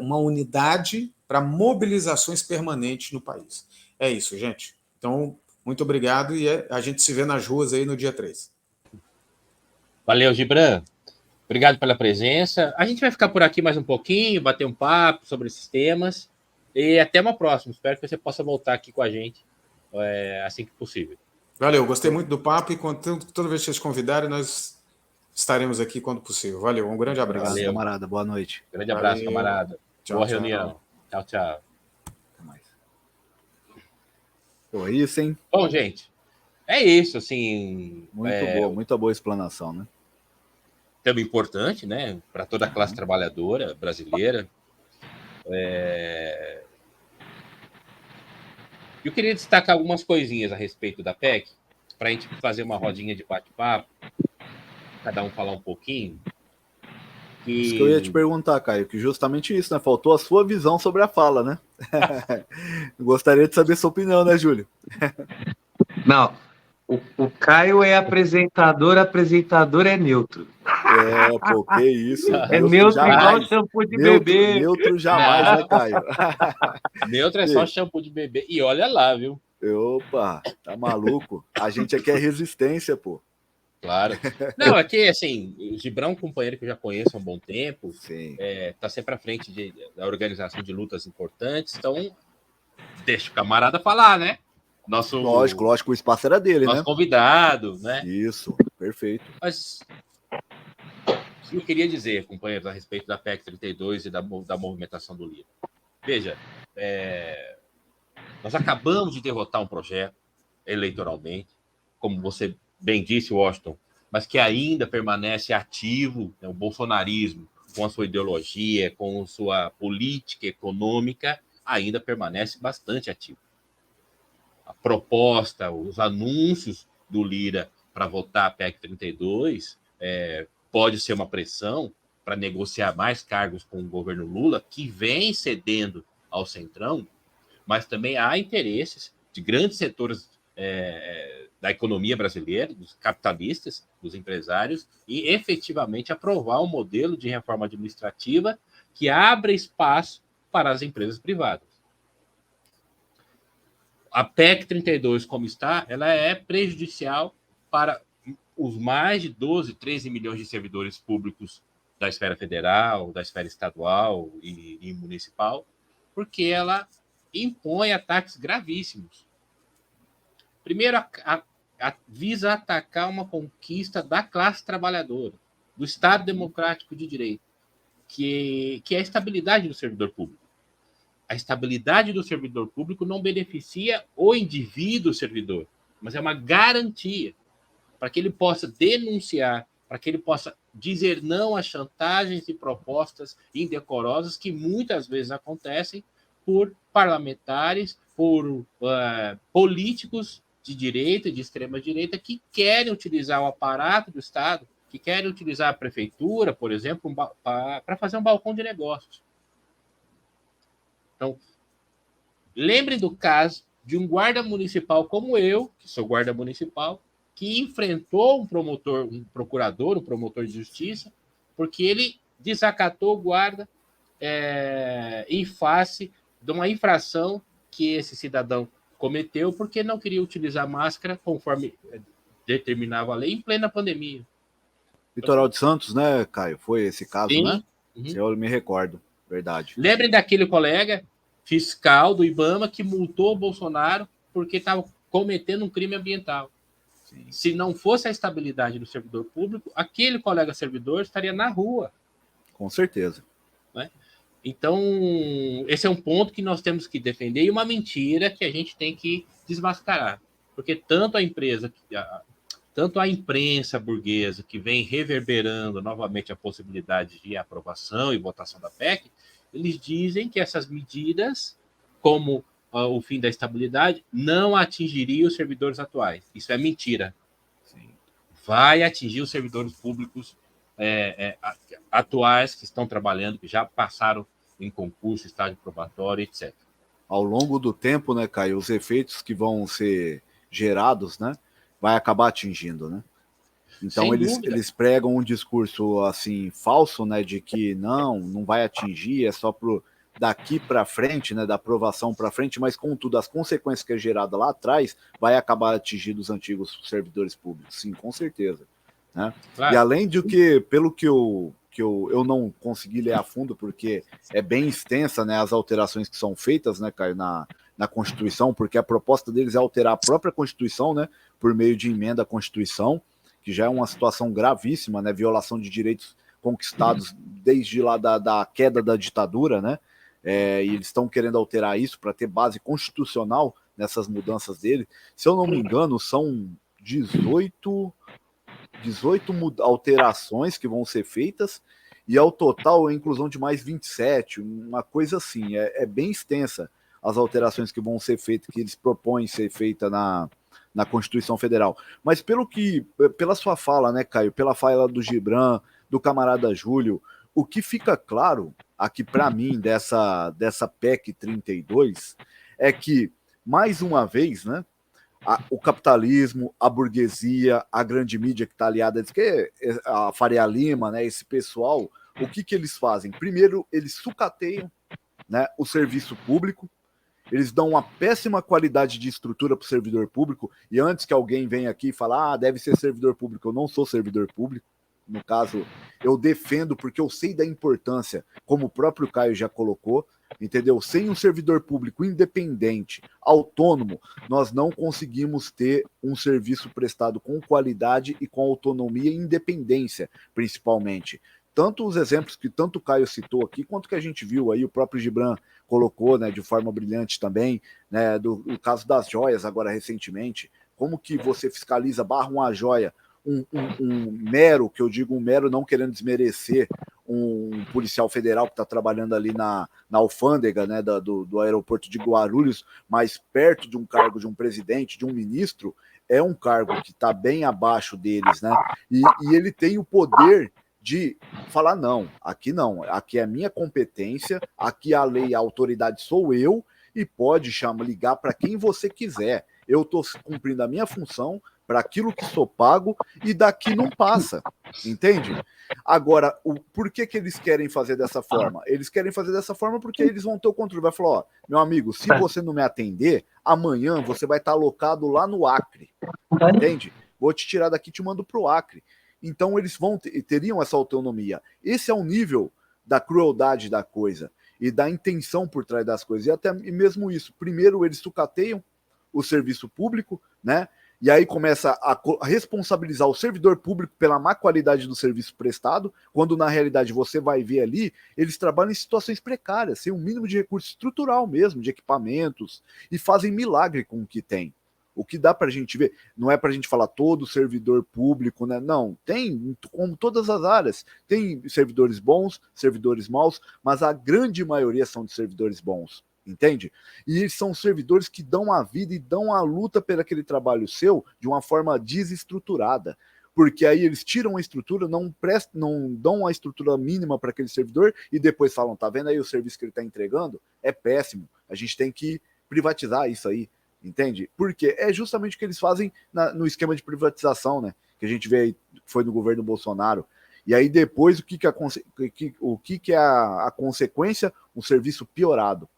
uma unidade para mobilizações permanentes no país. É isso, gente. Então, muito obrigado e a gente se vê nas ruas aí no dia 3. Valeu, Gibran. Obrigado pela presença. A gente vai ficar por aqui mais um pouquinho, bater um papo sobre esses temas. E até uma próxima. Espero que você possa voltar aqui com a gente assim que possível. Valeu, gostei muito do papo e toda vez que vocês convidarem, nós estaremos aqui quando possível. Valeu, um grande abraço. Valeu, camarada. Boa noite. Grande abraço, camarada. Tchau, boa tchau. reunião. Tchau, tchau. Até mais. Pô, é isso, hein? Bom, gente, é isso, assim... Muita boa explanação, né? Tema importante, né? Para toda a classe trabalhadora brasileira. Eu queria destacar algumas coisinhas a respeito da PEC, para a gente fazer uma rodinha de bate-papo, cada um falar um pouquinho. Isso que eu ia te perguntar, Caio, que justamente isso, né? Faltou a sua visão sobre a fala, né? Gostaria de saber sua opinião, né, Júlio? Não, o Caio é apresentador é neutro. Pô, que isso. É neutro igual shampoo de bebê. Neutro jamais, né, Caio? Neutro é só shampoo de bebê. E olha lá, viu? Opa, tá maluco? A gente aqui é resistência, pô. Claro. Não, aqui, assim, o Gibran é um companheiro que eu já conheço há um bom tempo. Sim. Tá sempre à frente da organização de lutas importantes. Então, deixa o camarada falar, né? Lógico, o espaço era dele, nosso né? Convidado, né? Isso, perfeito. Mas o que eu queria dizer, companheiros, a respeito da PEC 32 e da movimentação do Lira. Veja, nós acabamos de derrotar um projeto eleitoralmente, como você bem disse, Washington, mas que ainda permanece ativo, né, o bolsonarismo, com a sua ideologia, com a sua política econômica, ainda permanece bastante ativo. A proposta, os anúncios do Lira para votar a PEC 32 pode ser uma pressão para negociar mais cargos com o governo Lula, que vem cedendo ao Centrão, mas também há interesses de grandes setores da economia brasileira, dos capitalistas, dos empresários, e efetivamente aprovar um modelo de reforma administrativa que abra espaço para as empresas privadas. A PEC 32, como está, ela é prejudicial para os mais de 12, 13 milhões de servidores públicos da esfera federal, da esfera estadual e municipal, porque ela impõe ataques gravíssimos. Primeiro, visa atacar uma conquista da classe trabalhadora, do Estado Democrático de Direito, que é a estabilidade do servidor público. A estabilidade do servidor público não beneficia o indivíduo servidor, mas é uma garantia para que ele possa denunciar, para que ele possa dizer não a chantagens e propostas indecorosas que muitas vezes acontecem por parlamentares, por políticos de direita e de extrema-direita que querem utilizar o aparato do Estado, que querem utilizar a prefeitura, por exemplo, para fazer um balcão de negócios. Então, lembre do caso de um guarda municipal como eu, que sou guarda municipal, que enfrentou um promotor, um procurador, um promotor de justiça, porque ele desacatou o guarda em face de uma infração que esse cidadão cometeu porque não queria utilizar máscara conforme determinava a lei em plena pandemia. Litoral de Santos, né, Caio? Foi esse caso, Sim. né? Eu me recordo, verdade. Lembrem daquele colega fiscal do IBAMA que multou o Bolsonaro porque estava cometendo um crime ambiental. Sim. Se não fosse a estabilidade do servidor público, aquele colega servidor estaria na rua. Com certeza. Né? Então, esse é um ponto que nós temos que defender e uma mentira que a gente tem que desmascarar. Porque tanto a imprensa burguesa, que vem reverberando novamente a possibilidade de aprovação e votação da PEC, eles dizem que essas medidas, como o fim da estabilidade, não atingiriam os servidores atuais. Isso é mentira. Sim. Vai atingir os servidores públicos atuais que estão trabalhando, que já passaram em concurso, estágio probatório, etc. Ao longo do tempo, né, Caio, os efeitos que vão ser gerados, né, vai acabar atingindo, né? Então eles pregam um discurso assim falso, né, de que não vai atingir, é só pro daqui para frente, né, da aprovação para frente, mas contudo as consequências que é gerada lá atrás vai acabar atingindo os antigos servidores públicos, sim, com certeza, né? Claro. E além de que, pelo que eu não consegui ler a fundo, porque é bem extensa, né, as alterações que são feitas, né, Caio, na Constituição, porque a proposta deles é alterar a própria Constituição, né, por meio de emenda à Constituição, que já é uma situação gravíssima, né, violação de direitos conquistados desde lá da queda da ditadura, né, e eles estão querendo alterar isso para ter base constitucional nessas mudanças dele. Se eu não me engano, são 18 alterações que vão ser feitas, e ao total a inclusão de mais 27, uma coisa assim, é bem extensa as alterações que vão ser feitas, que eles propõem ser feita na Constituição Federal. Mas pela sua fala, né, Caio, pela fala do Gibran, do camarada Júlio, o que fica claro aqui para mim dessa PEC 32 é que, mais uma vez, né, o capitalismo, a burguesia, a grande mídia que está aliada, a Faria Lima, né, esse pessoal, o que eles fazem? Primeiro, eles sucateiam, né, o serviço público, eles dão uma péssima qualidade de estrutura para o servidor público, e antes que alguém venha aqui e fale, deve ser servidor público, eu não sou servidor público, no caso, eu defendo porque eu sei da importância, como o próprio Caio já colocou, entendeu? Sem um servidor público independente, autônomo, nós não conseguimos ter um serviço prestado com qualidade e com autonomia e independência, principalmente. Tanto os exemplos que tanto o Caio citou aqui, quanto que a gente viu aí, o próprio Gibran colocou, né, de forma brilhante também, né, do caso das joias agora recentemente, como que você fiscaliza, barra uma joia, um mero, que eu digo um mero não querendo desmerecer, um policial federal que está trabalhando ali na alfândega, né, do aeroporto de Guarulhos, mas perto de um cargo de um presidente, de um ministro, é um cargo que está bem abaixo deles, né, e ele tem o poder de falar, não, aqui é a minha competência, aqui a lei, a autoridade sou eu, e pode ligar para quem você quiser, eu estou cumprindo a minha função, para aquilo que sou pago, e daqui não passa, entende? Agora, por que eles querem fazer dessa forma? Eles querem fazer dessa forma porque eles vão ter o controle, vai falar, meu amigo, se você não me atender, amanhã você vai estar alocado lá no Acre, entende? Vou te tirar daqui e te mando para o Acre. Então eles teriam essa autonomia. Esse é o nível da crueldade da coisa e da intenção por trás das coisas. E mesmo isso, primeiro eles sucateiam o serviço público, né? E aí começa a responsabilizar o servidor público pela má qualidade do serviço prestado, quando na realidade você vai ver ali, eles trabalham em situações precárias, sem um mínimo de recurso estrutural mesmo, de equipamentos, e fazem milagre com o que tem. O que dá para a gente ver, não é para a gente falar todo servidor público, né? Não, tem, como todas as áreas, tem servidores bons, servidores maus, mas a grande maioria são de servidores bons, entende? E são servidores que dão a vida e dão a luta pelo aquele trabalho seu de uma forma desestruturada. Porque aí eles tiram a estrutura, não dão a estrutura mínima para aquele servidor e depois falam, tá vendo aí o serviço que ele está entregando? É péssimo, a gente tem que privatizar isso aí. Entende? Porque é justamente o que eles fazem no esquema de privatização, né? Que a gente vê aí, foi no governo Bolsonaro. E aí depois, o que é a consequência? Um serviço piorado.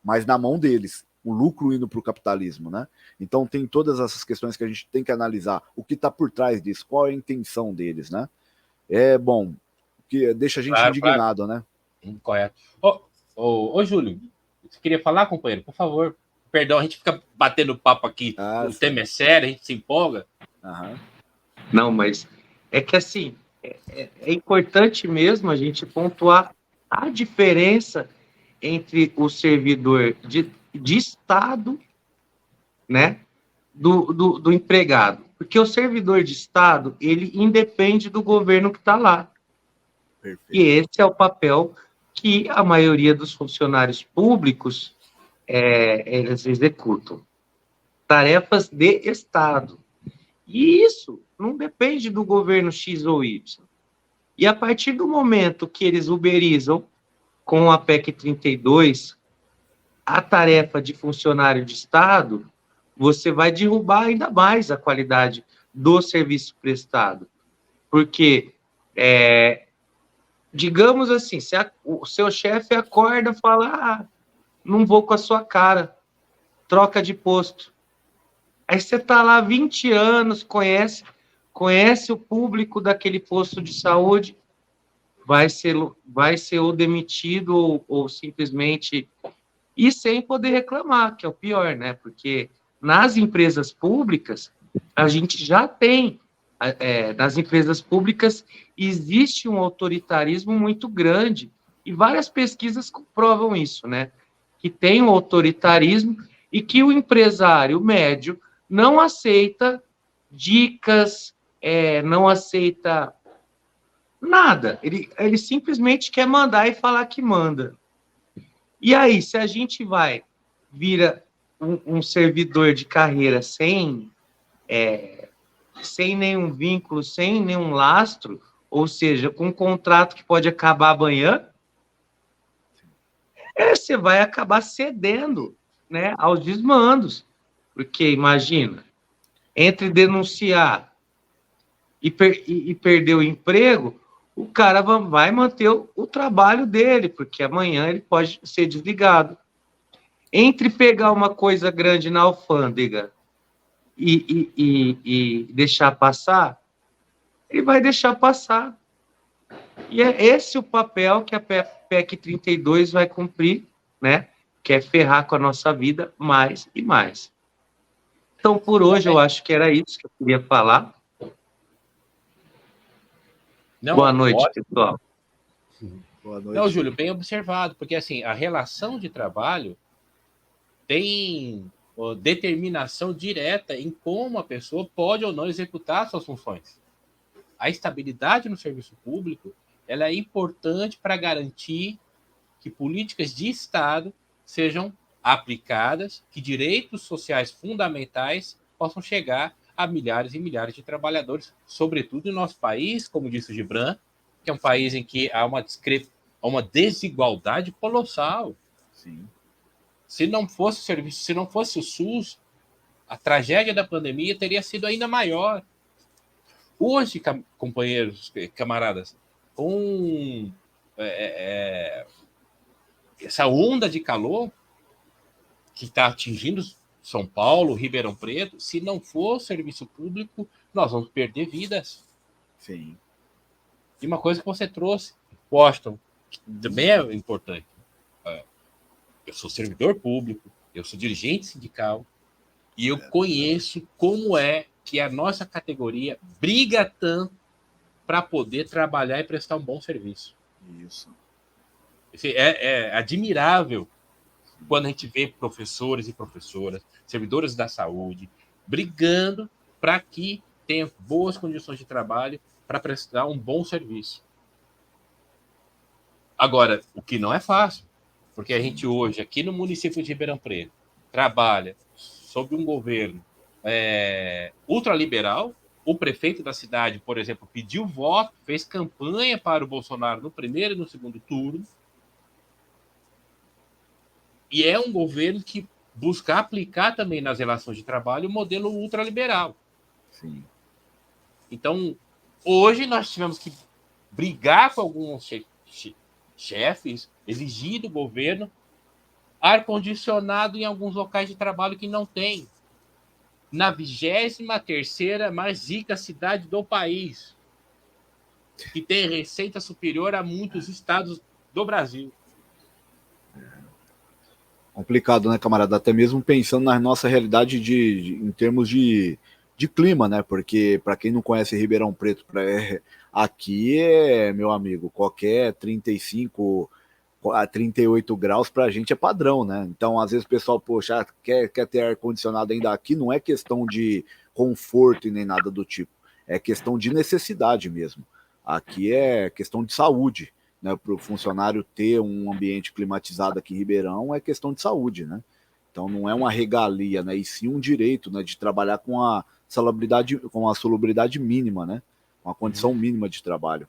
Mas na mão deles. O lucro indo para o capitalismo, né? Então tem todas essas questões que a gente tem que analisar. O que está por trás disso? Qual é a intenção deles, né? É bom, que deixa a gente indignado, né? Correto. Ô, Júlio, você queria falar, companheiro? Por favor. Perdão, a gente fica batendo papo aqui, o tema é sério, a gente se empolga. Não, mas é que assim, é importante mesmo a gente pontuar a diferença entre o servidor de Estado, né, do empregado. Porque o servidor de Estado, ele independe do governo que está lá. Perfeito. E esse é o papel que a maioria dos funcionários públicos eles executam. Tarefas de Estado. E isso não depende do governo X ou Y. E a partir do momento que eles uberizam com a PEC 32 a tarefa de funcionário de Estado, você vai derrubar ainda mais a qualidade do serviço prestado. Porque, digamos assim, se o seu chefe acorda e fala, não vou com a sua cara, troca de posto. Aí você está lá 20 anos, conhece o público daquele posto de saúde, vai ser ou demitido ou simplesmente... E sem poder reclamar, que é o pior, né? Porque nas empresas públicas, a gente já tem... nas empresas públicas existe um autoritarismo muito grande, e várias pesquisas comprovam isso, né? Que tem um autoritarismo e que o empresário médio não aceita dicas, não aceita nada. Ele simplesmente quer mandar e falar que manda. E aí, se a gente vira um servidor de carreira sem nenhum vínculo, sem nenhum lastro, ou seja, com um contrato que pode acabar amanhã, você vai acabar cedendo, né, aos desmandos. Porque, imagina, entre denunciar e perder o emprego, o cara vai manter o trabalho dele, porque amanhã ele pode ser desligado. Entre pegar uma coisa grande na alfândega e deixar passar, ele vai deixar passar. E é esse o papel que a PEC 32 vai cumprir, né? Que é ferrar com a nossa vida mais e mais. Então, por hoje, eu acho que era isso que eu queria falar. Boa noite, pessoal. Boa noite. Não, Júlio, bem observado, porque assim, a relação de trabalho tem determinação direta em como a pessoa pode ou não executar suas funções. A estabilidade no serviço público, ela é importante para garantir que políticas de Estado sejam aplicadas, que direitos sociais fundamentais possam chegar a milhares e milhares de trabalhadores, sobretudo no nosso país, como disse o Gibran, que é um país em que há uma desigualdade colossal. Sim. Se não fosse o serviço, se não fosse o SUS, a tragédia da pandemia teria sido ainda maior. Hoje, companheiros, camaradas, com essa onda de calor que está atingindo São Paulo, Ribeirão Preto, se não for serviço público, nós vamos perder vidas. Sim. E uma coisa que você trouxe, Washington, que também é importante. Eu sou servidor público, eu sou dirigente sindical, e eu conheço como é que a nossa categoria briga tanto para poder trabalhar e prestar um bom serviço. Isso. É admirável quando a gente vê professores e professoras, servidores da saúde, brigando para que tenha boas condições de trabalho para prestar um bom serviço. Agora, o que não é fácil, porque a gente hoje, aqui no município de Ribeirão Preto, trabalha sob um governo ultraliberal. O prefeito da cidade, por exemplo, pediu voto, fez campanha para o Bolsonaro no primeiro e no segundo turno. E é um governo que busca aplicar também nas relações de trabalho o modelo ultraliberal. Sim. Então, hoje nós tivemos que brigar com alguns chefes, exigir do governo ar-condicionado em alguns locais de trabalho que não tem. Na 23ª mais rica cidade do país, que tem receita superior a muitos estados do Brasil. Complicado, né, camarada? Até mesmo pensando na nossa realidade em termos de clima, né? Porque, para quem não conhece Ribeirão Preto, aqui meu amigo, qualquer 35 a 38 graus pra gente é padrão, né? Então, às vezes o pessoal, poxa, quer ter ar-condicionado ainda aqui, não é questão de conforto e nem nada do tipo, é questão de necessidade mesmo. Aqui é questão de saúde, né? Para o funcionário ter um ambiente climatizado aqui em Ribeirão é questão de saúde, né? Então não é uma regalia, né? E sim um direito, né? De trabalhar com a salubridade mínima, né? Uma condição mínima de trabalho.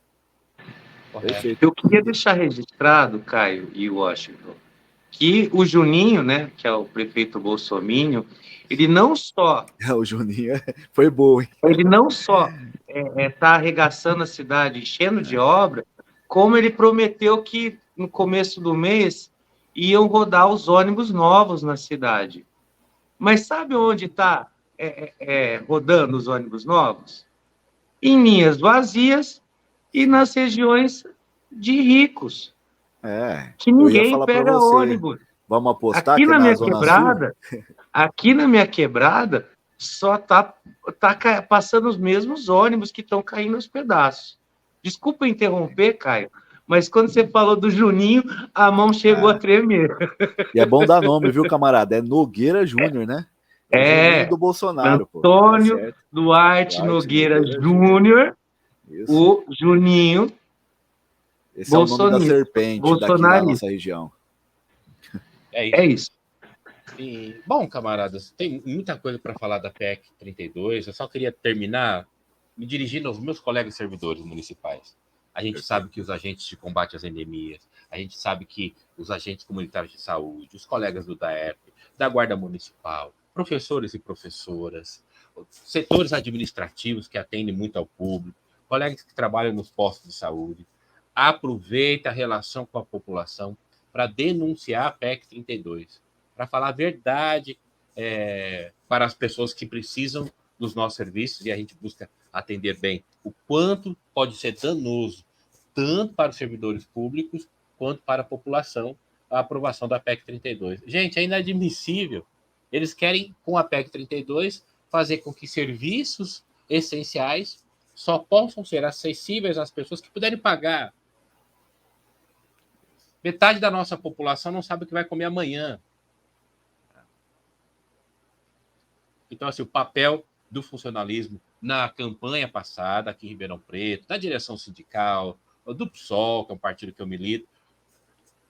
Perfeito. Eu queria deixar registrado, Caio e Washington, que o Juninho, né, que é o prefeito bolsominion, ele não só... O Juninho foi bom, hein? Ele não só tá arregaçando a cidade, enchendo de obra, como ele prometeu que no começo do mês iam rodar os ônibus novos na cidade. Mas sabe onde está rodando os ônibus novos? Em linhas vazias e nas regiões de ricos. Que ninguém pega ônibus. Vamos apostar aqui que na minha Zona quebrada, aqui na minha quebrada, só tá passando os mesmos ônibus que estão caindo aos pedaços. Desculpa interromper, Caio, mas quando você falou do Juninho, a mão chegou a tremer. E é bom dar nome, viu, camarada? É Nogueira Júnior, né? É o Juninho do Bolsonaro, Antônio Duarte Nogueira Júnior, o Juninho. Esse é o nome da serpente daqui da nossa região. É isso. E, bom, camaradas, tem muita coisa para falar da PEC 32. Eu só queria terminar me dirigindo aos meus colegas servidores municipais. A gente sabe que os agentes de combate às endemias, a gente sabe que os agentes comunitários de saúde, os colegas do DAERP, da Guarda Municipal, professores e professoras, setores administrativos que atendem muito ao público, colegas que trabalham nos postos de saúde, aproveita a relação com a população para denunciar a PEC 32, para falar a verdade para as pessoas que precisam dos nossos serviços, e a gente busca atender bem o quanto pode ser danoso, tanto para os servidores públicos, quanto para a população, a aprovação da PEC 32. Gente, é inadmissível. Eles querem, com a PEC 32, fazer com que serviços essenciais só possam ser acessíveis às pessoas que puderem pagar. Metade da nossa população não sabe o que vai comer amanhã. Então, assim, o papel do funcionalismo na campanha passada, aqui em Ribeirão Preto, da direção sindical, do PSOL, que é um partido que eu milito,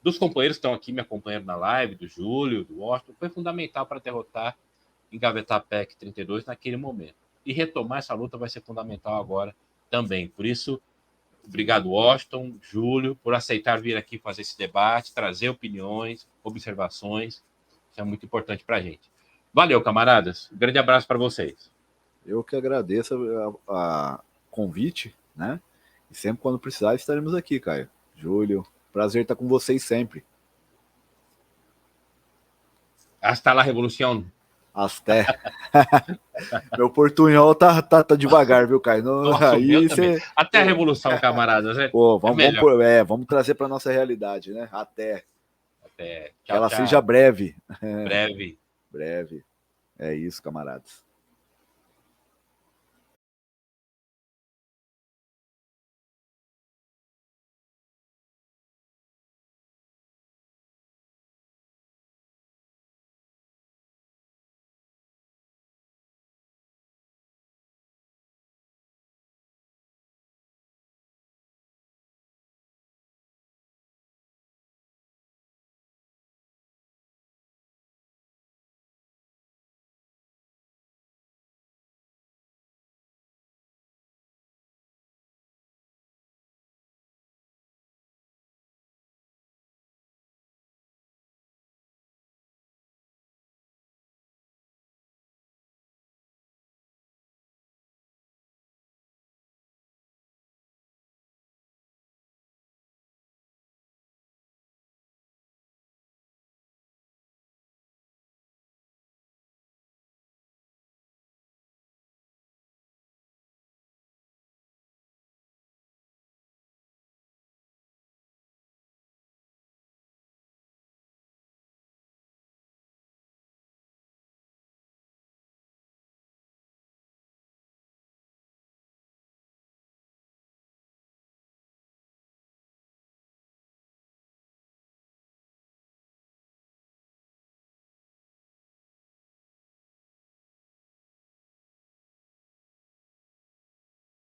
dos companheiros que estão aqui me acompanhando na live, do Júlio, do Washington, foi fundamental para derrotar, engavetar a PEC 32 naquele momento. E retomar essa luta vai ser fundamental agora também. Por isso, obrigado, Washington, Júlio, por aceitar vir aqui fazer esse debate, trazer opiniões, observações. Isso é muito importante para a gente. Valeu, camaradas. Um grande abraço para vocês. Eu que agradeço a convite, né? E sempre quando precisar estaremos aqui, Caio. Júlio, prazer estar com vocês sempre. Hasta la revolução. Até. Meu portunhol tá devagar, viu, Caio? Nossa, aí cê... Até a revolução, camaradas. Pô, vamos trazer para nossa realidade, né? Até. Tchau, que ela seja breve. Breve. Breve. É isso, camaradas.